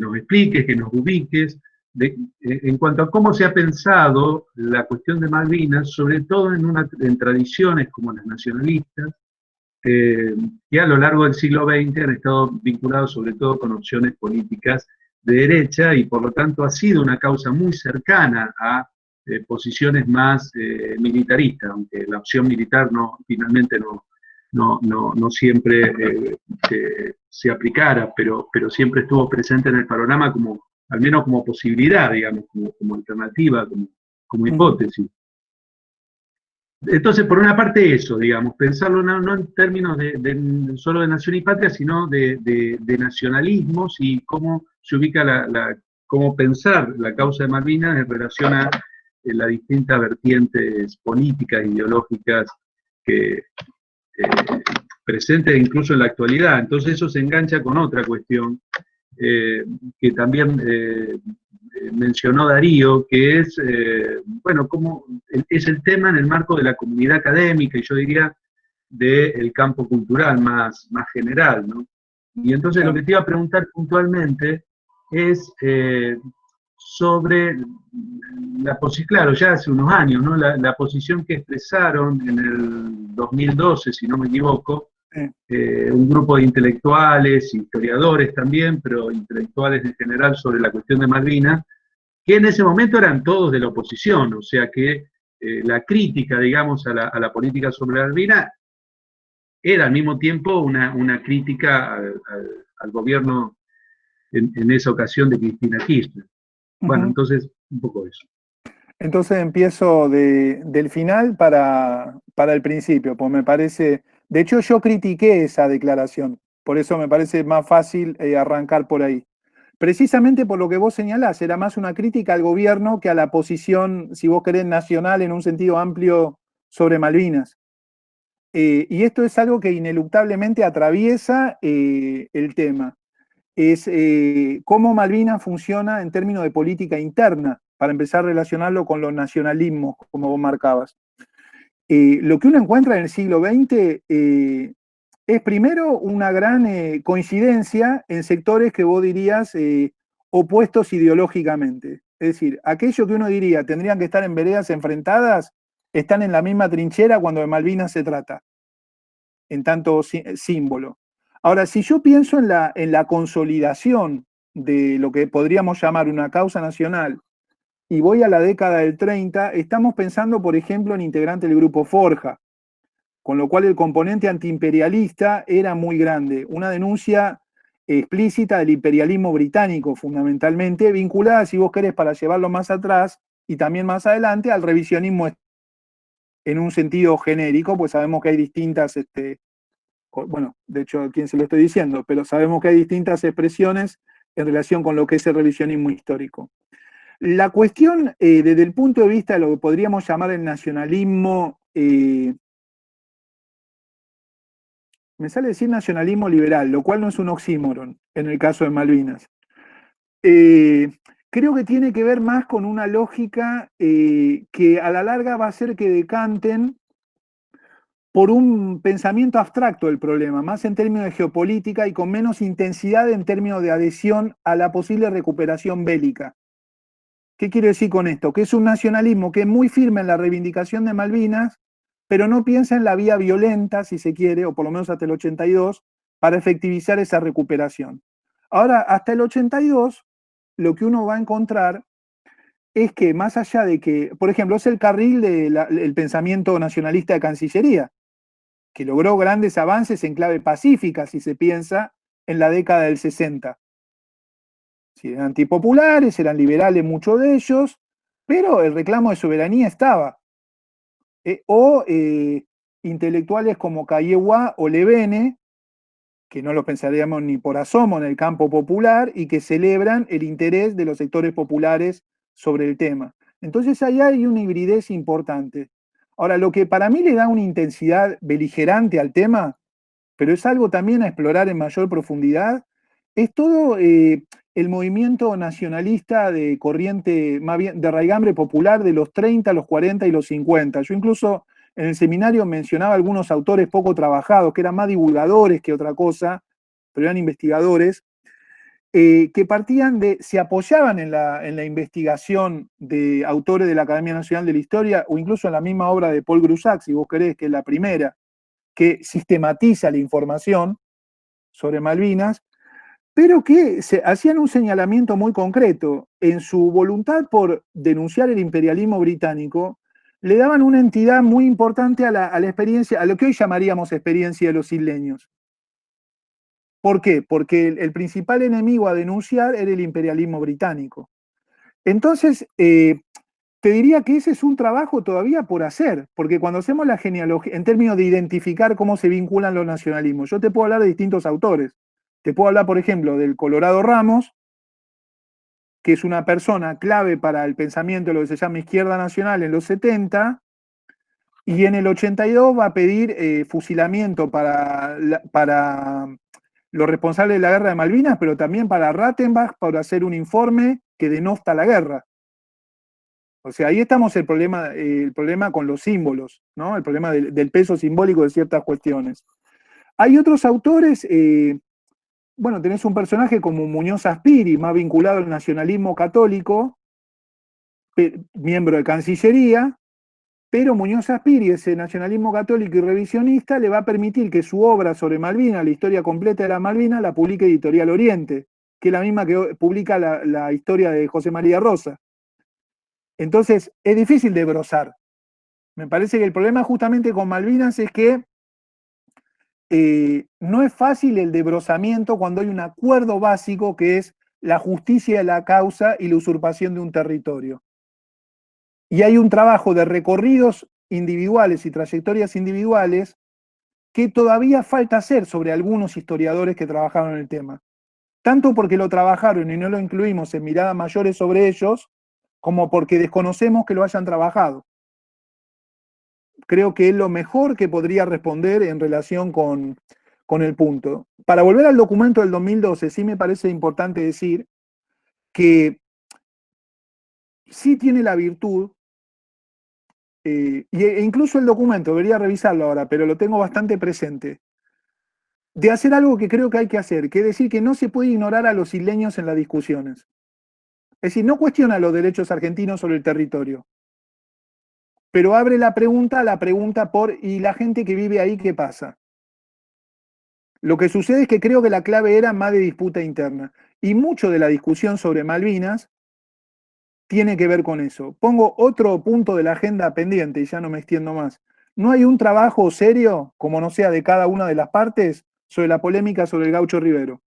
[SPEAKER 7] nos expliques, que nos ubiques en cuanto a cómo se ha pensado la cuestión de Malvinas, sobre todo en tradiciones como las nacionalistas, que a lo largo del siglo XX han estado vinculados sobre todo con opciones políticas de derecha y por lo tanto ha sido una causa muy cercana a posiciones más militaristas, aunque la opción militar finalmente no siempre se aplicara, pero siempre estuvo presente en el panorama al menos como posibilidad, digamos, como alternativa, como hipótesis. Entonces, por una parte eso, digamos, pensarlo no en términos solo de nación y patria, sino de nacionalismos y cómo se ubica cómo pensar la causa de Malvinas en relación a las distintas vertientes políticas, ideológicas que presentes incluso en la actualidad. Entonces eso se engancha con otra cuestión que también mencionó Darío, que es, cómo es el tema en el marco de la comunidad académica y yo diría del campo cultural más general, ¿no? Y entonces lo que te iba a preguntar puntualmente es sobre la posición, claro, ya hace unos años, ¿no? La posición que expresaron en el 2012, si no me equivoco, un grupo de intelectuales, historiadores también, pero intelectuales en general sobre la cuestión de Malvinas, que en ese momento eran todos de la oposición, o sea que la crítica, digamos, a la política sobre Malvinas era al mismo tiempo una crítica al gobierno en esa ocasión de Cristina Kirchner. Bueno, entonces, un poco eso.
[SPEAKER 4] Entonces empiezo del final para el principio, pues me parece, de hecho yo critiqué esa declaración, por eso me parece más fácil arrancar por ahí. Precisamente por lo que vos señalás, era más una crítica al gobierno que a la posición, si vos querés, nacional en un sentido amplio sobre Malvinas. Y esto es algo que ineluctablemente atraviesa el tema. Es cómo Malvinas funciona en términos de política interna, para empezar a relacionarlo con los nacionalismos, como vos marcabas. Lo que uno encuentra en el siglo XX es primero una gran coincidencia en sectores que vos dirías opuestos ideológicamente. Es decir, aquello que uno diría tendrían que estar en veredas enfrentadas, están en la misma trinchera cuando de Malvinas se trata, en tanto símbolo. Ahora, si yo pienso en la consolidación de lo que podríamos llamar una causa nacional y voy a la década del 30, estamos pensando, por ejemplo, en integrantes del grupo Forja, con lo cual el componente antiimperialista era muy grande. Una denuncia explícita del imperialismo británico, fundamentalmente, vinculada, si vos querés, para llevarlo más atrás y también más adelante, al revisionismo en un sentido genérico, pues sabemos que hay distintas, bueno, de hecho, a quién se lo estoy diciendo, pero sabemos que hay distintas expresiones en relación con lo que es el revisionismo histórico. La cuestión, desde el punto de vista de lo que podríamos llamar el nacionalismo, me sale decir nacionalismo liberal, lo cual no es un oxímoron en el caso de Malvinas. Creo que tiene que ver más con una lógica que a la larga va a hacer que decanten por un pensamiento abstracto del problema, más en términos de geopolítica y con menos intensidad en términos de adhesión a la posible recuperación bélica. ¿Qué quiero decir con esto? Que es un nacionalismo que es muy firme en la reivindicación de Malvinas, pero no piensa en la vía violenta, si se quiere, o por lo menos hasta el 82, para efectivizar esa recuperación. Ahora, hasta el 82, lo que uno va a encontrar es que más allá de que, por ejemplo, es el carril del pensamiento nacionalista de Cancillería, que logró grandes avances en clave pacífica, si se piensa, en la década del 60. Sí, eran antipopulares, eran liberales muchos de ellos, pero el reclamo de soberanía estaba. intelectuales como Caillegua o Levene, que no lo pensaríamos ni por asomo en el campo popular, y que celebran el interés de los sectores populares sobre el tema. Entonces ahí hay una hibridez importante. Ahora, lo que para mí le da una intensidad beligerante al tema, pero es algo también a explorar en mayor profundidad, es todo el movimiento nacionalista de corriente, más bien de raigambre popular de los 30, los 40 y los 50. Yo incluso en el seminario mencionaba algunos autores poco trabajados, que eran más divulgadores que otra cosa, pero eran investigadores, que partían se apoyaban en la investigación de autores de la Academia Nacional de la Historia, o incluso en la misma obra de Paul Grusac, si vos querés, que es la primera, que sistematiza la información sobre Malvinas, pero que hacían un señalamiento muy concreto. En su voluntad por denunciar el imperialismo británico, le daban una entidad muy importante a la experiencia, a lo que hoy llamaríamos experiencia de los isleños. ¿Por qué? Porque el principal enemigo a denunciar era el imperialismo británico. Entonces, te diría que ese es un trabajo todavía por hacer, porque cuando hacemos la genealogía, en términos de identificar cómo se vinculan los nacionalismos, yo te puedo hablar de distintos autores. Te puedo hablar, por ejemplo, del Colorado Ramos, que es una persona clave para el pensamiento de lo que se llama izquierda nacional en los 70, y en el 82 va a pedir fusilamiento para los responsables de la guerra de Malvinas, pero también para Rattenbach, para hacer un informe que denosta la guerra. O sea, ahí estamos el problema con los símbolos, ¿no? El problema del peso simbólico de ciertas cuestiones. Hay otros autores, bueno, tenés un personaje como Muñoz Aspiri, más vinculado al nacionalismo católico, miembro de Cancillería, pero Muñoz Aspiri, ese nacionalismo católico y revisionista, le va a permitir que su obra sobre Malvinas, la historia completa de las Malvinas, la publique Editorial Oriente, que es la misma que publica la historia de José María Rosa. Entonces, es difícil de brosar. Me parece que el problema justamente con Malvinas es que no es fácil el desbrozamiento cuando hay un acuerdo básico que es la justicia de la causa y la usurpación de un territorio. Y hay un trabajo de recorridos individuales y trayectorias individuales que todavía falta hacer sobre algunos historiadores que trabajaron en el tema. Tanto porque lo trabajaron y no lo incluimos en miradas mayores sobre ellos, como porque desconocemos que lo hayan trabajado. Creo que es lo mejor que podría responder en relación con el punto. Para volver al documento del 2012, sí me parece importante decir que sí tiene la virtud, e incluso el documento, debería revisarlo ahora, pero lo tengo bastante presente, de hacer algo que creo que hay que hacer, que es decir que no se puede ignorar a los isleños en las discusiones. Es decir, no cuestiona los derechos argentinos sobre el territorio, pero abre la pregunta por, ¿y la gente que vive ahí qué pasa? Lo que sucede es que creo que la clave era más de disputa interna, y mucho de la discusión sobre Malvinas tiene que ver con eso. Pongo otro punto de la agenda pendiente y ya no me extiendo más. No hay un trabajo serio, como no sea de cada una de las partes, sobre la polémica sobre el Gaucho Rivero,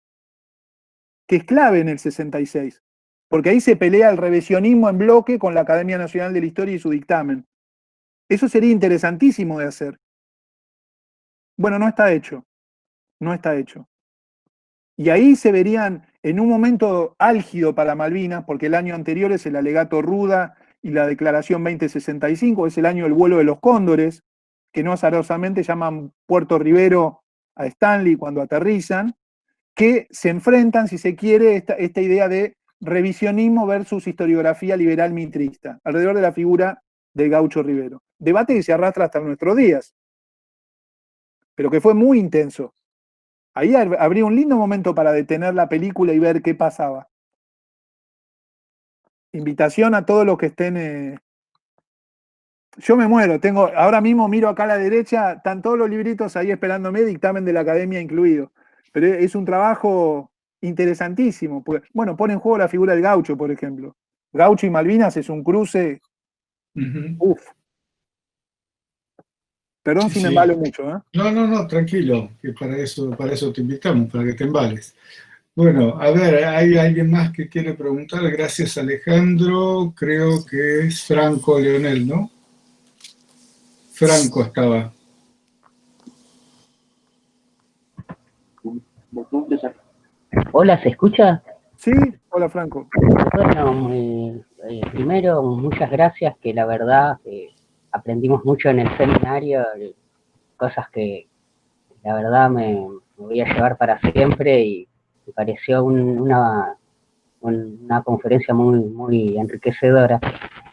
[SPEAKER 4] que es clave en el 66, porque ahí se pelea el revisionismo en bloque con la Academia Nacional de la Historia y su dictamen. Eso sería interesantísimo de hacer. Bueno, no está hecho. No está hecho. Y ahí se verían en un momento álgido para Malvinas, porque el año anterior es el alegato Ruda y la declaración 2065, es el año del vuelo de los cóndores, que no azarosamente llaman Puerto Rivero a Stanley cuando aterrizan, que se enfrentan, si se quiere, esta idea de revisionismo versus historiografía liberal mitrista, alrededor de la figura del Gaucho Rivero. Debate que se arrastra hasta nuestros días, pero que fue muy intenso. Ahí habría un lindo momento para detener la película y ver qué pasaba. Invitación a todos los que estén... Yo me muero, ahora mismo miro acá a la derecha, están todos los libritos ahí esperándome, dictamen de la academia incluido. Pero es un trabajo interesantísimo. Porque, bueno, pone en juego la figura del gaucho, por ejemplo. Gaucho y Malvinas es un cruce... Uf. Perdón si me embalo mucho, ¿eh?
[SPEAKER 1] No, tranquilo, que para eso te invitamos, para que te embales. Bueno, a ver, ¿hay alguien más que quiere preguntar? Gracias, Alejandro. Creo que es Franco Leonel, ¿no? Franco estaba.
[SPEAKER 8] Hola, ¿se escucha?
[SPEAKER 4] Sí, hola Franco.
[SPEAKER 8] Bueno, primero, muchas gracias, que la verdad aprendimos mucho en el seminario, cosas que la verdad me voy a llevar para siempre y me pareció una conferencia muy enriquecedora.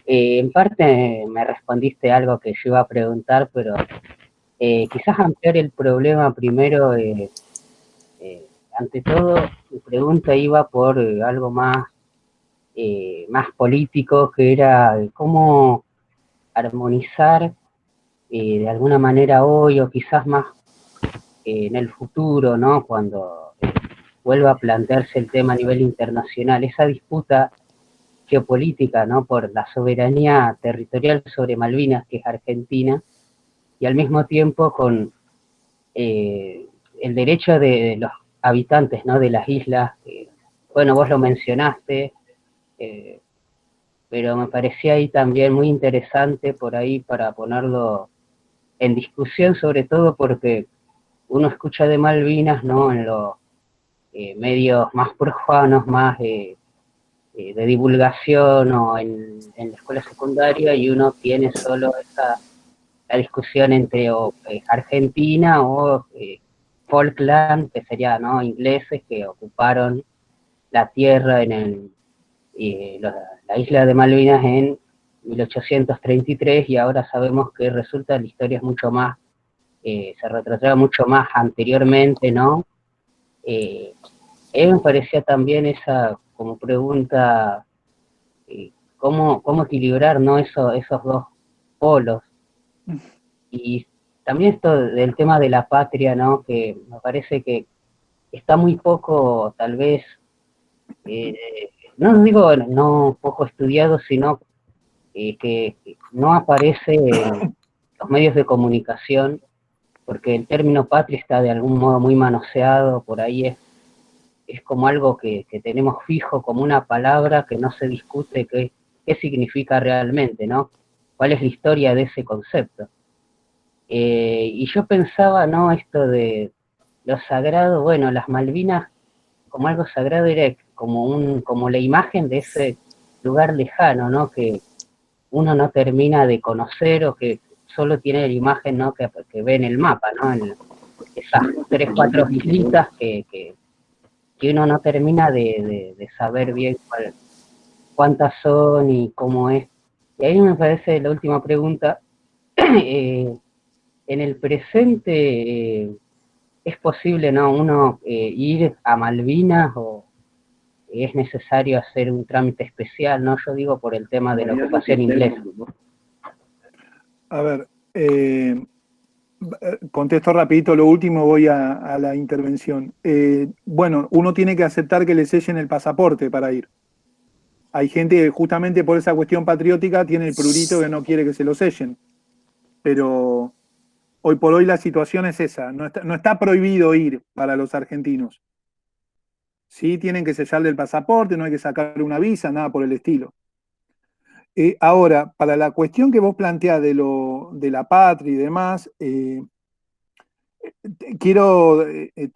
[SPEAKER 8] En parte me respondiste algo que yo iba a preguntar, pero quizás ampliar el problema primero. Ante todo, mi pregunta iba por algo más político, que era cómo armonizar de alguna manera hoy, o quizás más en el futuro, ¿no? Cuando vuelva a plantearse el tema a nivel internacional, esa disputa geopolítica, ¿no? Por la soberanía territorial sobre Malvinas, que es Argentina, y al mismo tiempo con el derecho de los habitantes, ¿no? De las islas. Bueno, vos lo mencionaste, pero me parecía ahí también muy interesante por ahí para ponerlo en discusión, sobre todo porque uno escucha de Malvinas, ¿no? En los medios más profanos, más de divulgación, o en la escuela secundaria, y uno tiene solo la discusión entre Argentina o Falkland, que sería, ¿no? Ingleses que ocuparon la tierra la isla de Malvinas en 1833, y ahora sabemos que resulta la historia es mucho más, se retrotrae mucho más anteriormente, ¿no? Me parecía también esa como pregunta, cómo equilibrar, ¿no? Esos dos polos. Y también esto del tema de la patria, ¿no? Que me parece que está muy poco, tal vez, no digo no poco estudiado, sino que no aparece en los medios de comunicación, porque el término patria está de algún modo muy manoseado, por ahí es como algo que tenemos fijo, como una palabra que no se discute qué significa realmente, ¿no? ¿Cuál es la historia de ese concepto? Y yo pensaba, ¿no? Esto de lo sagrado, bueno, las Malvinas como algo sagrado era como la imagen de ese lugar lejano, ¿no? Que uno no termina de conocer, o que solo tiene la imagen, ¿no? Que ve en el mapa, ¿no? En esas 3, 4 islitas que uno no termina de saber bien cuántas son y cómo es. Y ahí me parece la última pregunta. En el presente, ¿es posible, ¿no? Uno ir a Malvinas, o es necesario hacer un trámite especial, ¿no? Yo digo por el tema de la ocupación inglesa.
[SPEAKER 4] A ver, contesto rapidito lo último, voy a la intervención. Bueno, uno tiene que aceptar que le sellen el pasaporte para ir. Hay gente que justamente por esa cuestión patriótica tiene el prurito que no quiere que se lo sellen. Pero hoy por hoy la situación es esa. No está prohibido ir para los argentinos. Sí, tienen que sellarle el pasaporte, no hay que sacar una visa, nada por el estilo. Ahora, para la cuestión que vos planteás de la patria y demás, te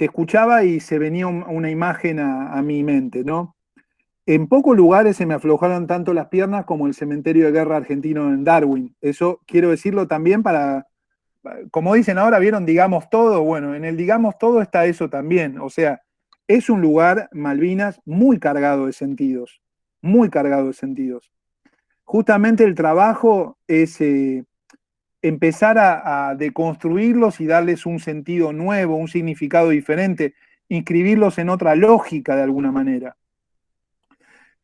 [SPEAKER 4] escuchaba y se venía una imagen a mi mente, ¿no? En pocos lugares se me aflojaron tanto las piernas como el cementerio de guerra argentino en Darwin. Eso quiero decirlo también como dicen ahora, ¿vieron? Digamos todo. Bueno, en el digamos todo está eso también. O sea, es un lugar, Malvinas, muy cargado de sentidos. Muy cargado de sentidos. Justamente el trabajo es empezar a deconstruirlos y darles un sentido nuevo, un significado diferente, inscribirlos en otra lógica de alguna manera.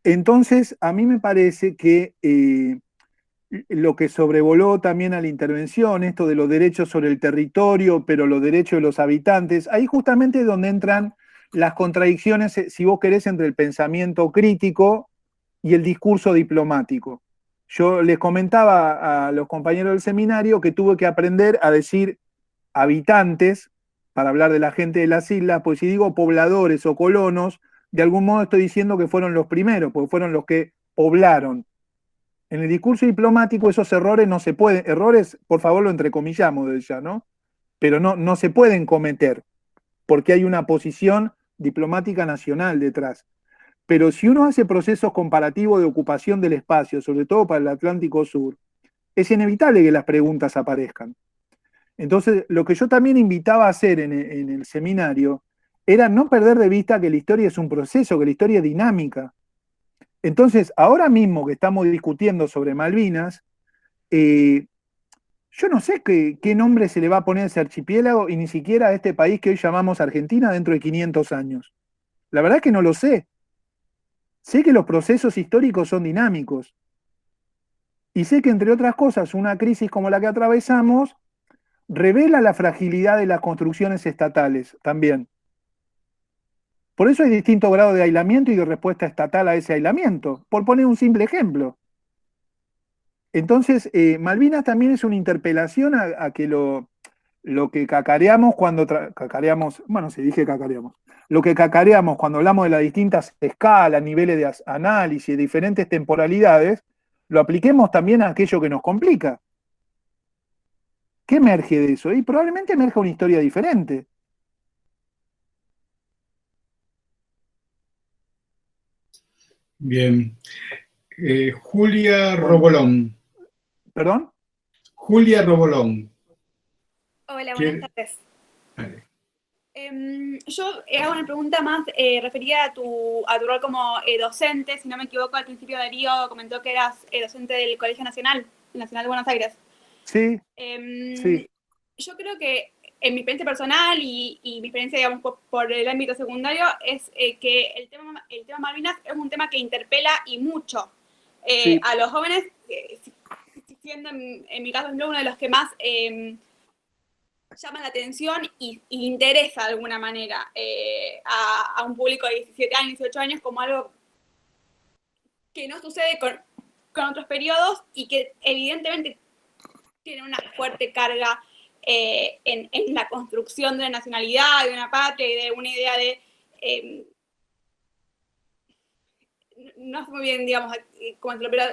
[SPEAKER 4] Entonces, a mí me parece que lo que sobrevoló también a la intervención, esto de los derechos sobre el territorio, pero los derechos de los habitantes, ahí justamente es donde entran las contradicciones, si vos querés, entre el pensamiento crítico y el discurso diplomático. Yo les comentaba a los compañeros del seminario que tuve que aprender a decir habitantes para hablar de la gente de las islas, pues si digo pobladores o colonos, de algún modo estoy diciendo que fueron los primeros, porque fueron los que poblaron. En el discurso diplomático esos errores no se pueden, errores, por favor lo entrecomillamos desde ya, ¿no? Pero no se pueden cometer, porque hay una posición diplomática nacional detrás. Pero si uno hace procesos comparativos de ocupación del espacio, sobre todo para el Atlántico Sur, es inevitable que las preguntas aparezcan. Entonces, lo que yo también invitaba a hacer en el seminario era no perder de vista que la historia es un proceso, que la historia es dinámica. Entonces, ahora mismo que estamos discutiendo sobre Malvinas, yo no sé qué nombre se le va a poner a ese archipiélago y ni siquiera a este país que hoy llamamos Argentina dentro de 500 años. La verdad es que no lo sé. Sé que los procesos históricos son dinámicos. Y sé que, entre otras cosas, una crisis como la que atravesamos revela la fragilidad de las construcciones estatales también. Por eso hay distintos grados de aislamiento y de respuesta estatal a ese aislamiento, por poner un simple ejemplo. Entonces, Malvinas también es una interpelación a que lo que cacareamos cuando cacareamos, bueno, sí, dije cacareamos. Lo que cacareamos cuando hablamos de las distintas escalas, niveles de análisis, diferentes temporalidades, lo apliquemos también a aquello que nos complica. ¿Qué emerge de eso? Y probablemente emerja una historia diferente.
[SPEAKER 1] Bien. Julia Robolón.
[SPEAKER 4] ¿Perdón?
[SPEAKER 1] Julia Robolón.
[SPEAKER 9] Hola, buenas tardes.
[SPEAKER 1] Vale.
[SPEAKER 9] Yo hago una pregunta más referida a tu rol como docente. Si no me equivoco, al principio Darío comentó que eras docente del Colegio Nacional, el Nacional de Buenos Aires.
[SPEAKER 4] Sí, sí.
[SPEAKER 9] Yo creo que en mi experiencia personal y mi experiencia, digamos, por el ámbito secundario, es que el tema Malvinas es un tema que interpela y mucho
[SPEAKER 4] Sí.
[SPEAKER 9] a los jóvenes, siendo en mi caso uno de los que más llama la atención y interesa de alguna manera a un público de 17 años, 18 años, como algo que no sucede con otros periodos y que evidentemente tiene una fuerte carga en la construcción de una nacionalidad, de una patria y de una idea de... no sé muy bien, digamos, cómo decirlo, pero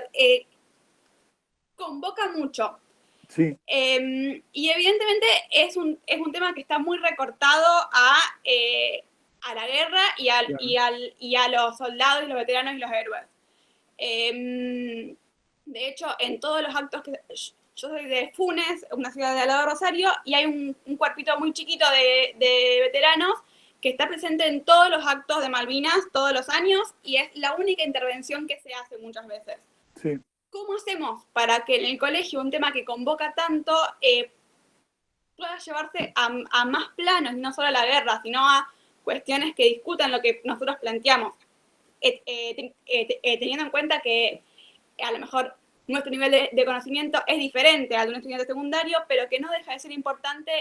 [SPEAKER 9] convoca mucho.
[SPEAKER 4] Sí.
[SPEAKER 9] Y evidentemente es un tema que está muy recortado a la guerra y a los soldados y los veteranos y los héroes. De hecho, en todos los actos que... Yo soy de Funes, una ciudad de al lado de Rosario, y hay un cuerpito muy chiquito de veteranos que está presente en todos los actos de Malvinas todos los años y es la única intervención que se hace muchas veces.
[SPEAKER 4] Sí.
[SPEAKER 9] ¿Cómo hacemos para que en el colegio un tema que convoca tanto pueda llevarse a más planos, no solo a la guerra, sino a cuestiones que discutan lo que nosotros planteamos? Teniendo en cuenta que a lo mejor nuestro nivel de conocimiento es diferente al de un estudiante secundario, pero que no deja de ser importante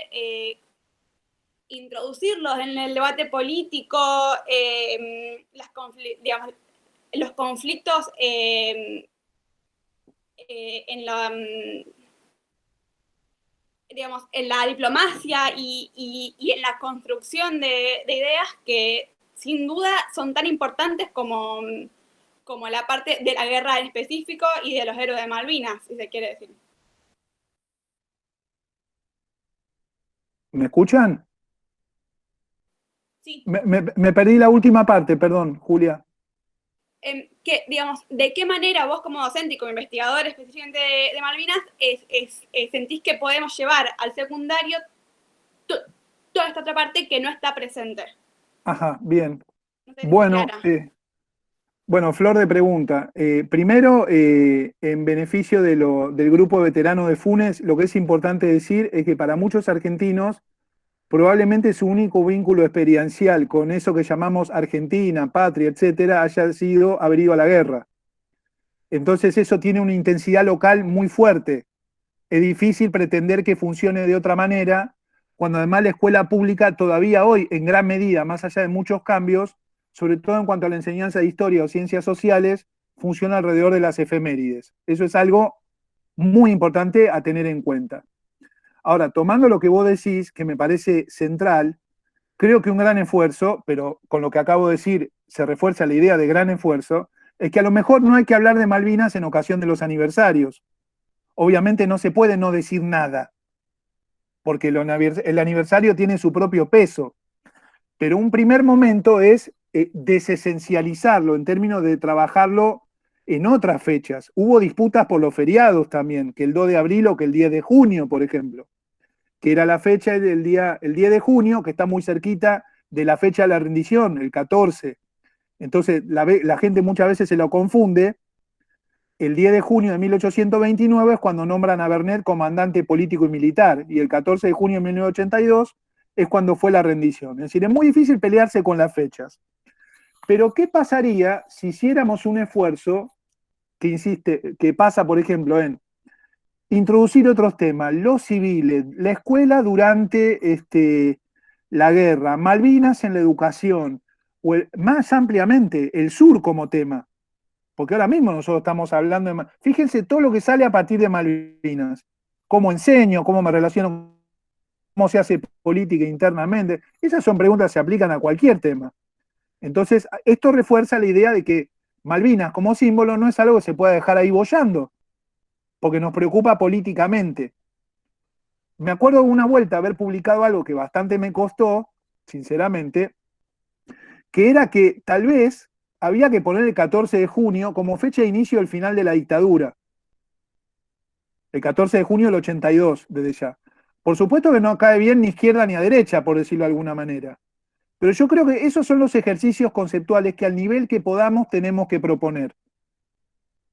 [SPEAKER 9] introducirlos en el debate político, los conflictos en la diplomacia y en la construcción de ideas que sin duda son tan importantes como la parte de la guerra en específico y de los héroes de Malvinas, si se quiere decir.
[SPEAKER 4] ¿Me escuchan?
[SPEAKER 9] Sí.
[SPEAKER 4] Me perdí la última parte, perdón, Julia.
[SPEAKER 9] Digamos, ¿de qué manera vos como docente y como investigador específicamente de Malvinas sentís que podemos llevar al secundario toda esta otra parte que no está presente?
[SPEAKER 4] Ajá, bien.
[SPEAKER 9] No sé si
[SPEAKER 4] Bueno,
[SPEAKER 9] Clara.
[SPEAKER 4] Flor de pregunta. Primero, en beneficio del grupo de veteranos de Funes, lo que es importante decir es que para muchos argentinos, probablemente su único vínculo experiencial con eso que llamamos Argentina, patria, etcétera, haya sido haber ido a la guerra. Entonces eso tiene una intensidad local muy fuerte. Es difícil pretender que funcione de otra manera, cuando además la escuela pública todavía hoy, en gran medida, más allá de muchos cambios, sobre todo en cuanto a la enseñanza de historia o ciencias sociales, funciona alrededor de las efemérides. Eso es algo muy importante a tener en cuenta. Ahora, tomando lo que vos decís, que me parece central, creo que un gran esfuerzo, pero con lo que acabo de decir se refuerza la idea de gran esfuerzo, es que a lo mejor no hay que hablar de Malvinas en ocasión de los aniversarios. Obviamente no se puede no decir nada, porque el aniversario tiene su propio peso. Pero un primer momento es desesencializarlo en términos de trabajarlo en otras fechas. Hubo disputas por los feriados también, que el 2 de abril o que el 10 de junio, por ejemplo, que era la fecha del día, el 10 de junio, que está muy cerquita de la fecha de la rendición, el 14. Entonces, la gente muchas veces se lo confunde. El 10 de junio de 1829 es cuando nombran a Vernet comandante político y militar, y el 14 de junio de 1982 es cuando fue la rendición. Es decir, es muy difícil pelearse con las fechas. Pero, ¿qué pasaría si hiciéramos un esfuerzo que pasa, por ejemplo, en introducir otros temas, los civiles, la escuela durante la guerra, Malvinas en la educación, o más ampliamente, el sur como tema? Porque ahora mismo nosotros estamos hablando de... Fíjense todo lo que sale a partir de Malvinas. Cómo enseño, cómo me relaciono, cómo se hace política internamente. Esas son preguntas que se aplican a cualquier tema. Entonces, esto refuerza la idea de que Malvinas como símbolo no es algo que se pueda dejar ahí boyando, porque nos preocupa políticamente. Me acuerdo de una vuelta haber publicado algo que bastante me costó, sinceramente, que era que tal vez había que poner el 14 de junio como fecha de inicio del final de la dictadura. El 14 de junio del 82, desde ya. Por supuesto que no cae bien ni izquierda ni a derecha, por decirlo de alguna manera. Pero yo creo que esos son los ejercicios conceptuales que al nivel que podamos tenemos que proponer.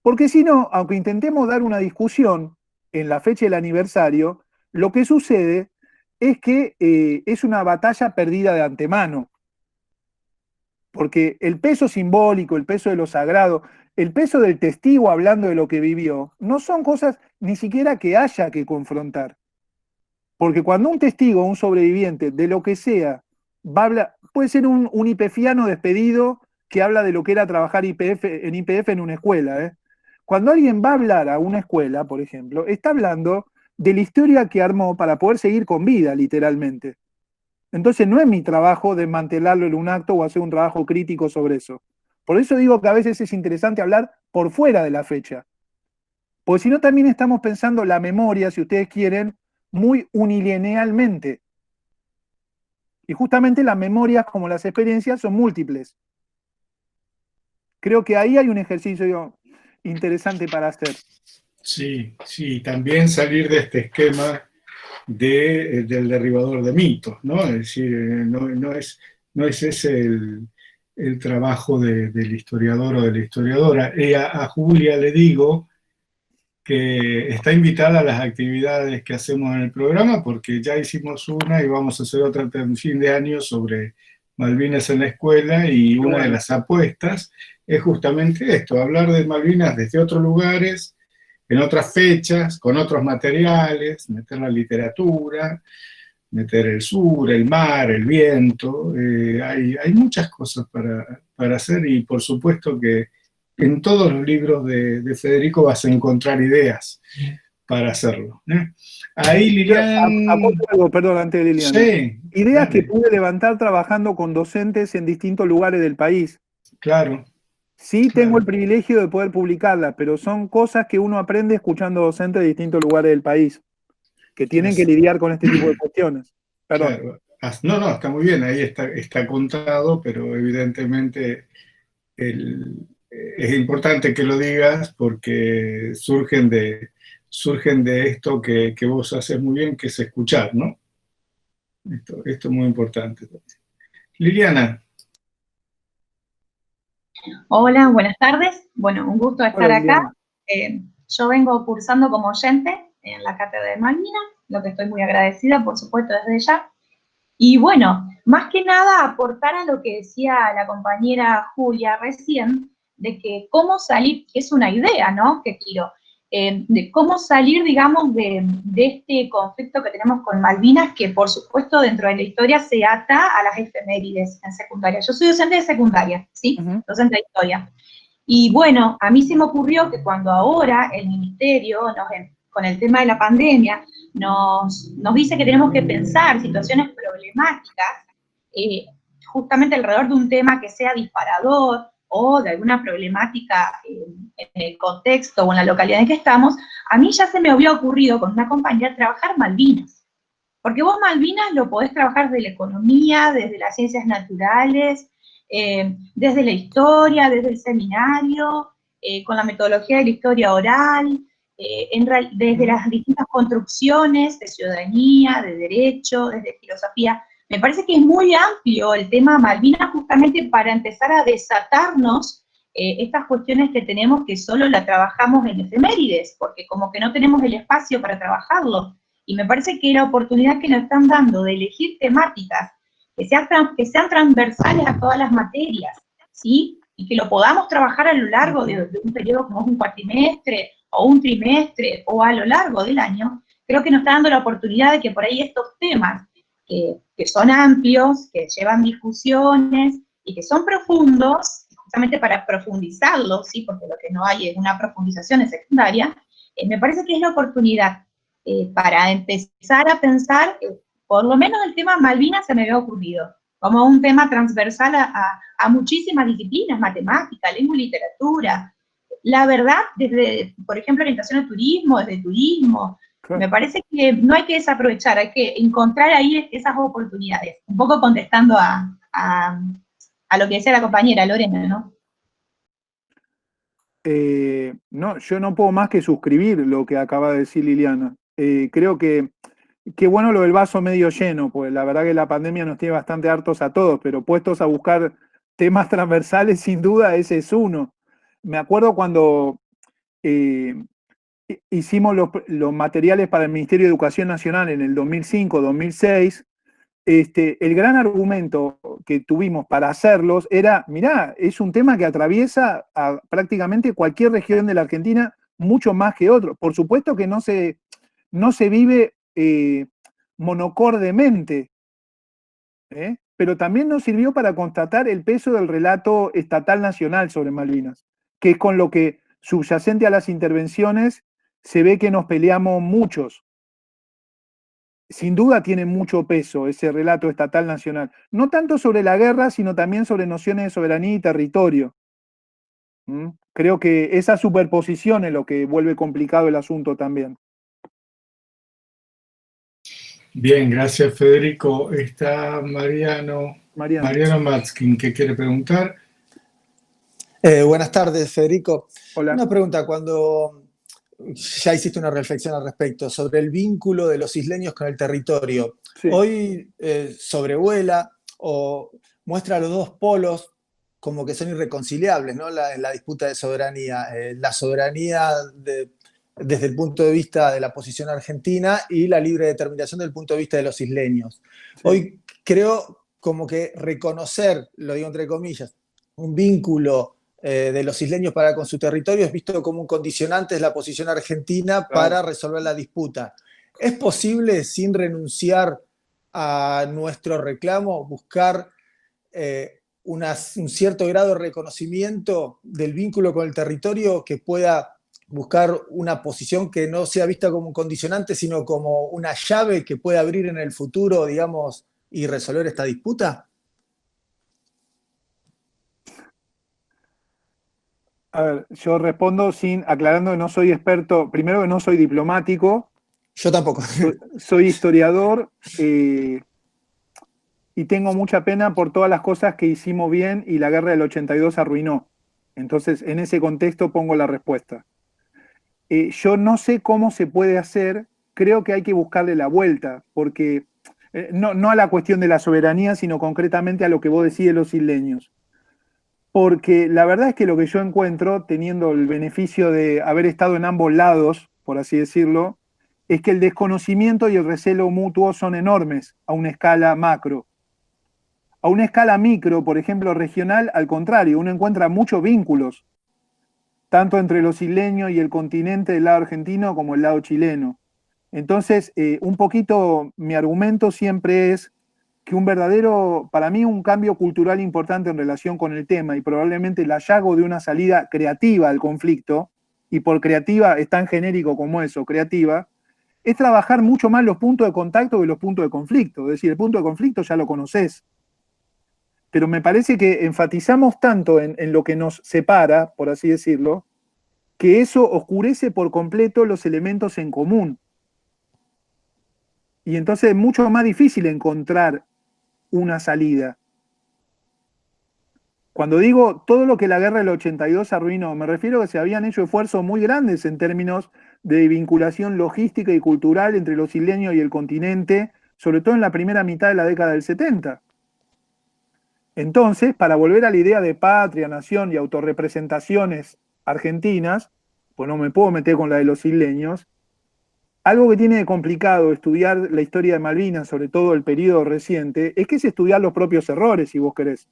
[SPEAKER 4] Porque si no, aunque intentemos dar una discusión en la fecha del aniversario, lo que sucede es que es una batalla perdida de antemano. Porque el peso simbólico, el peso de lo sagrado, el peso del testigo hablando de lo que vivió, no son cosas ni siquiera que haya que confrontar. Porque cuando un testigo, un sobreviviente, de lo que sea, va a hablar, puede ser un IPFiano despedido que habla de lo que era trabajar en IPF en una escuela. Cuando alguien va a hablar a una escuela, por ejemplo, está hablando de la historia que armó para poder seguir con vida, literalmente. Entonces no es mi trabajo desmantelarlo en un acto o hacer un trabajo crítico sobre eso. Por eso digo que a veces es interesante hablar por fuera de la fecha. Porque si no también estamos pensando la memoria, si ustedes quieren, muy unilinealmente. Y justamente las memorias, como las experiencias, son múltiples. Creo que ahí hay un ejercicio interesante para hacer.
[SPEAKER 1] Sí, sí, también salir de este esquema del derribador de mitos, ¿no? Es decir, no es ese el trabajo del historiador o de la historiadora. A Julia le digo que está invitada a las actividades que hacemos en el programa, porque ya hicimos una y vamos a hacer otra en fin de año sobre Malvinas en la escuela, y una de las apuestas es justamente esto, hablar de Malvinas desde otros lugares, en otras fechas, con otros materiales, meter la literatura, meter el sur, el mar, el viento. Hay muchas cosas para hacer, y por supuesto que en todos los libros de Federico vas a encontrar ideas para hacerlo. Ahí Lilian...
[SPEAKER 4] algo, perdón, antes de Lilian.
[SPEAKER 1] Sí,
[SPEAKER 4] ideas
[SPEAKER 1] dale.
[SPEAKER 4] que pude levantar trabajando con docentes en distintos lugares del país.
[SPEAKER 1] Claro.
[SPEAKER 4] Sí, tengo el privilegio de poder publicarlas, pero son cosas que uno aprende escuchando docentes de distintos lugares del país, que tienen que lidiar con este tipo de cuestiones. Perdón.
[SPEAKER 1] Claro. No, está muy bien, ahí está contado, pero evidentemente es importante que lo digas porque surgen de esto que vos haces muy bien, que es escuchar, ¿no? Esto es muy importante. Liliana.
[SPEAKER 10] Hola, buenas tardes. Bueno, un gusto estar acá. Yo vengo cursando como oyente en la Cátedra de Malvinas, lo que estoy muy agradecida, por supuesto, desde ya. Y bueno, más que nada aportar a lo que decía la compañera Julia recién, de que cómo salir, que es una idea, ¿no?, que tiro, de cómo salir, digamos, de este conflicto que tenemos con Malvinas, que por supuesto dentro de la historia se ata a las efemérides en secundaria. Yo soy docente de secundaria, ¿sí? Docente de historia. Y bueno, a mí se me ocurrió que cuando ahora el ministerio, con el tema de la pandemia, nos dice que tenemos que pensar situaciones problemáticas, justamente alrededor de un tema que sea disparador, o de alguna problemática en el contexto o en la localidad en que estamos, a mí ya se me había ocurrido con una compañera trabajar Malvinas. Porque vos Malvinas lo podés trabajar desde la economía, desde las ciencias naturales, desde la historia, desde el seminario, con la metodología de la historia oral, desde las distintas construcciones de ciudadanía, de derecho, desde filosofía. Me parece que es muy amplio el tema Malvinas justamente para empezar a desatarnos estas cuestiones que tenemos que solo la trabajamos en efemérides, porque como que no tenemos el espacio para trabajarlo. Y me parece que la oportunidad que nos están dando de elegir temáticas que sean transversales a todas las materias, ¿sí? Y que lo podamos trabajar a lo largo de un periodo como un cuatrimestre, o un trimestre, o a lo largo del año, creo que nos está dando la oportunidad de que por ahí estos temas, que son amplios, que llevan discusiones, y que son profundos, justamente para profundizarlos, ¿sí? Porque lo que no hay es una profundización en secundaria, me parece que es la oportunidad para empezar a pensar, por lo menos el tema Malvinas se me había ocurrido, como un tema transversal a muchísimas disciplinas, matemática, lengua y literatura. La verdad, desde, por ejemplo, orientación al turismo, desde turismo, claro. Me parece que no hay que desaprovechar, hay que encontrar ahí esas oportunidades. Un poco contestando a lo que decía la compañera Lorena, ¿no?
[SPEAKER 4] No, yo no puedo más que suscribir lo que acaba de decir Liliana. Creo que qué bueno lo del vaso medio lleno, pues la verdad que la pandemia nos tiene bastante hartos a todos, pero puestos a buscar temas transversales, sin duda, ese es uno. Me acuerdo cuando hicimos los materiales para el Ministerio de Educación Nacional en el 2005-2006, el gran argumento que tuvimos para hacerlos era, mirá, es un tema que atraviesa a prácticamente cualquier región de la Argentina, mucho más que otro. Por supuesto que no se vive monocordemente, pero también nos sirvió para constatar el peso del relato estatal nacional sobre Malvinas, que es con lo que, subyacente a las intervenciones, se ve que nos peleamos muchos. Sin duda tiene mucho peso ese relato estatal nacional, no tanto sobre la guerra, sino también sobre nociones de soberanía y territorio. Creo que esa superposición es lo que vuelve complicado el asunto también.
[SPEAKER 1] Bien, gracias Federico. Está Mariano Matzkin, que quiere preguntar.
[SPEAKER 11] Buenas tardes, Federico.
[SPEAKER 4] Hola.
[SPEAKER 11] Una pregunta, cuando ya hiciste una reflexión al respecto sobre el vínculo de los isleños con el territorio. Sí. Hoy sobrevuela o muestra los dos polos como que son irreconciliables, ¿no? En la disputa de soberanía. La soberanía desde el punto de vista de la posición argentina y la libre determinación desde el punto de vista de los isleños. Sí. Hoy creo como que reconocer, lo digo entre comillas, un vínculo de los isleños para con su territorio es visto como un condicionante de la posición argentina para resolver la disputa. ¿Es posible, sin renunciar a nuestro reclamo, buscar un cierto grado de reconocimiento del vínculo con el territorio que pueda buscar una posición que no sea vista como un condicionante, sino como una llave que pueda abrir en el futuro, digamos, y resolver esta disputa?
[SPEAKER 4] A ver, yo respondo aclarando que no soy experto, primero que no soy diplomático.
[SPEAKER 11] Yo tampoco.
[SPEAKER 4] Soy historiador y tengo mucha pena por todas las cosas que hicimos bien y la guerra del 82 arruinó. Entonces, en ese contexto pongo la respuesta. Yo no sé cómo se puede hacer, creo que hay que buscarle la vuelta, porque no a la cuestión de la soberanía, sino concretamente a lo que vos decís de los isleños. Porque la verdad es que lo que yo encuentro, teniendo el beneficio de haber estado en ambos lados, por así decirlo, es que el desconocimiento y el recelo mutuo son enormes a una escala macro. A una escala micro, por ejemplo, regional, al contrario, uno encuentra muchos vínculos, tanto entre los isleños y el continente del lado argentino como el lado chileno. Entonces, un poquito mi argumento siempre es que para mí un cambio cultural importante en relación con el tema y probablemente el hallazgo de una salida creativa al conflicto, y por creativa es tan genérico como eso, creativa, es trabajar mucho más los puntos de contacto que los puntos de conflicto. Es decir, el punto de conflicto ya lo conocés. Pero me parece que enfatizamos tanto en lo que nos separa, por así decirlo, que eso oscurece por completo los elementos en común. Y entonces es mucho más difícil encontrar una salida. Cuando digo todo lo que la guerra del 82 arruinó, me refiero a que se habían hecho esfuerzos muy grandes en términos de vinculación logística y cultural entre los isleños y el continente, sobre todo en la primera mitad de la década del 70. Entonces, para volver a la idea de patria, nación y autorrepresentaciones argentinas, pues no me puedo meter con la de los isleños, algo que tiene de complicado estudiar la historia de Malvinas, sobre todo el periodo reciente, es que es estudiar los propios errores, si vos querés.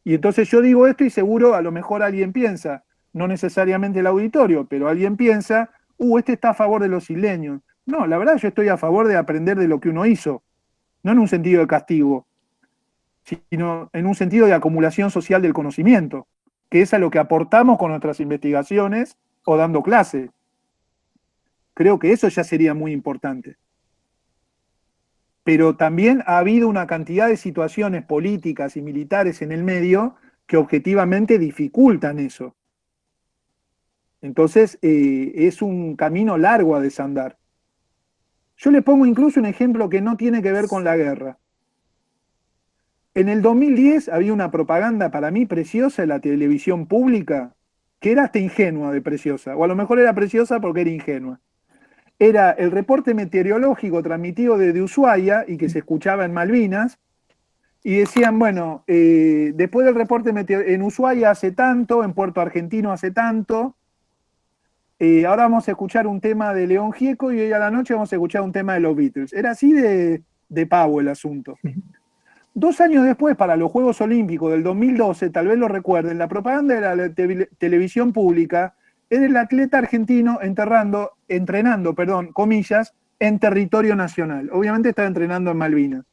[SPEAKER 4] Y entonces yo digo esto y seguro a lo mejor alguien piensa, no necesariamente el auditorio, pero alguien piensa, este está a favor de los isleños. No, la verdad yo estoy a favor de aprender de lo que uno hizo, no en un sentido de castigo, sino en un sentido de acumulación social del conocimiento, que es a lo que aportamos con nuestras investigaciones o dando clase. Creo que eso ya sería muy importante. Pero también ha habido una cantidad de situaciones políticas y militares en el medio que objetivamente dificultan eso. Entonces, es un camino largo a desandar. Yo le pongo incluso un ejemplo que no tiene que ver con la guerra. En el 2010 había una propaganda para mí preciosa en la televisión pública, que era hasta ingenua de preciosa, o a lo mejor era preciosa porque era ingenua. Era el reporte meteorológico transmitido desde Ushuaia y que se escuchaba en Malvinas, y decían, bueno, después del reporte en Ushuaia hace tanto, en Puerto Argentino hace tanto, ahora vamos a escuchar un tema de León Gieco y hoy a la noche vamos a escuchar un tema de los Beatles. Era así de pavo el asunto. 2 años después, para los Juegos Olímpicos del 2012, tal vez lo recuerden, la propaganda de la televisión pública era el atleta argentino entrenando, comillas, en territorio nacional. Obviamente estaba entrenando en Malvinas. O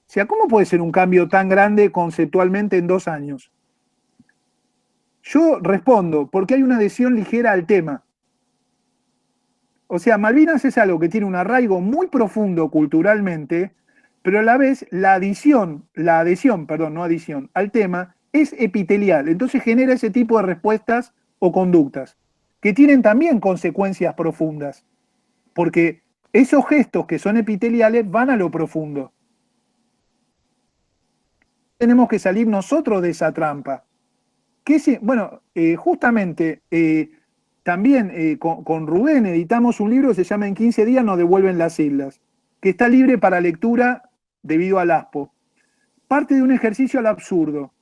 [SPEAKER 4] sea, ¿cómo puede ser un cambio tan grande conceptualmente en 2 años? Yo respondo, porque hay una adhesión ligera al tema. O sea, Malvinas es algo que tiene un arraigo muy profundo culturalmente, pero a la vez la adhesión al tema es epitelial. Entonces genera ese tipo de respuestas o conductas, que tienen también consecuencias profundas, porque esos gestos que son epiteliales van a lo profundo. Tenemos que salir nosotros de esa trampa. Justamente, también con Rubén editamos un libro que se llama En 15 días nos devuelven las islas, que está libre para lectura debido al ASPO. Parte de un ejercicio al absurdo,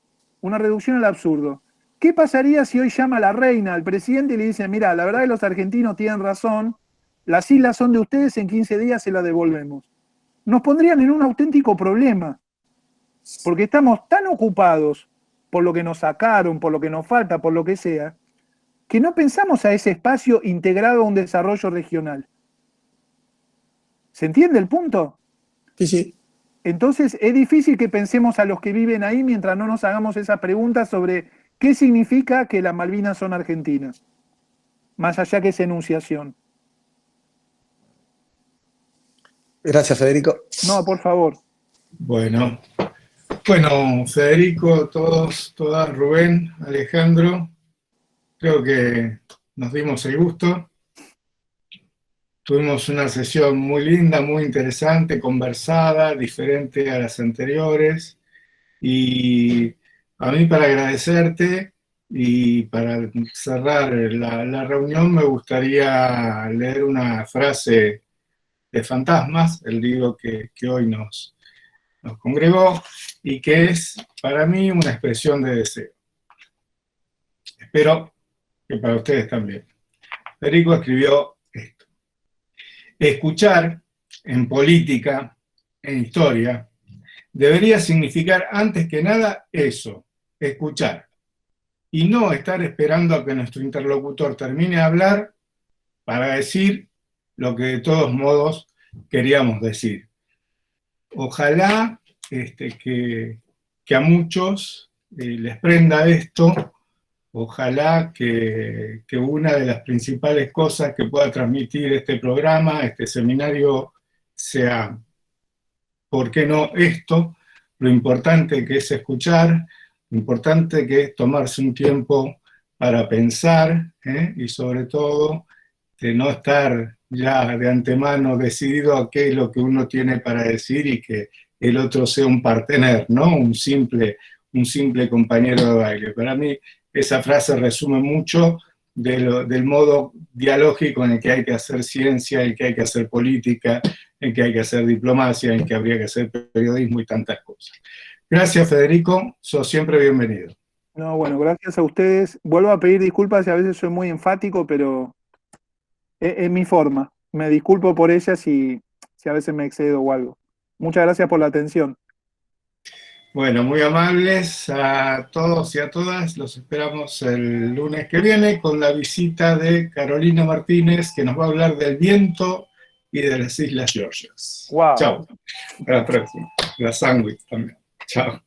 [SPEAKER 4] una reducción al absurdo. ¿Qué pasaría si hoy llama a la reina, al presidente, y le dice, mira, la verdad que los argentinos tienen razón, las islas son de ustedes, en 15 días se las devolvemos? Nos pondrían en un auténtico problema, porque estamos tan ocupados por lo que nos sacaron, por lo que nos falta, por lo que sea, que no pensamos a ese espacio integrado a un desarrollo regional. ¿Se entiende el punto?
[SPEAKER 11] Sí, sí.
[SPEAKER 4] Entonces es difícil que pensemos a los que viven ahí mientras no nos hagamos esa pregunta sobre qué significa que las Malvinas son argentinas, más allá que esa enunciación.
[SPEAKER 11] Gracias, Federico.
[SPEAKER 4] No, por favor.
[SPEAKER 1] Bueno, Federico, todas, Rubén, Alejandro, creo que nos dimos el gusto. Tuvimos una sesión muy linda, muy interesante, conversada, diferente a las anteriores. Y a mí, para agradecerte y para cerrar la reunión, me gustaría leer una frase de Fantasmas, el libro que hoy nos congregó, y que es para mí una expresión de deseo. Espero que para ustedes también. Federico escribió esto: escuchar en política, en historia, debería significar antes que nada eso, escuchar, y no estar esperando a que nuestro interlocutor termine de hablar para decir lo que de todos modos queríamos decir. Ojalá que a muchos les prenda esto, ojalá que una de las principales cosas que pueda transmitir este programa, este seminario, sea, ¿por qué no esto? Lo importante que es escuchar, lo importante que es tomarse un tiempo para pensar, y sobre todo de no estar ya de antemano decidido a qué es lo que uno tiene para decir y que el otro sea un partener, ¿no? Un simple compañero de baile. Para mí esa frase resume mucho del modo dialógico en el que hay que hacer ciencia, en el que hay que hacer política, en el que hay que hacer diplomacia, en el que habría que hacer periodismo y tantas cosas. Gracias, Federico, sos siempre bienvenido.
[SPEAKER 4] No, bueno, gracias a ustedes. Vuelvo a pedir disculpas si a veces soy muy enfático, pero es mi forma. Me disculpo por ella si a veces me excedo o algo. Muchas gracias por la atención.
[SPEAKER 1] Bueno, muy amables a todos y a todas. Los esperamos el lunes que viene con la visita de Carolina Martínez, que nos va a hablar del viento y de las Islas Georgias.
[SPEAKER 4] Wow.
[SPEAKER 1] Chao. Hasta la próxima. La sándwich también. Chao.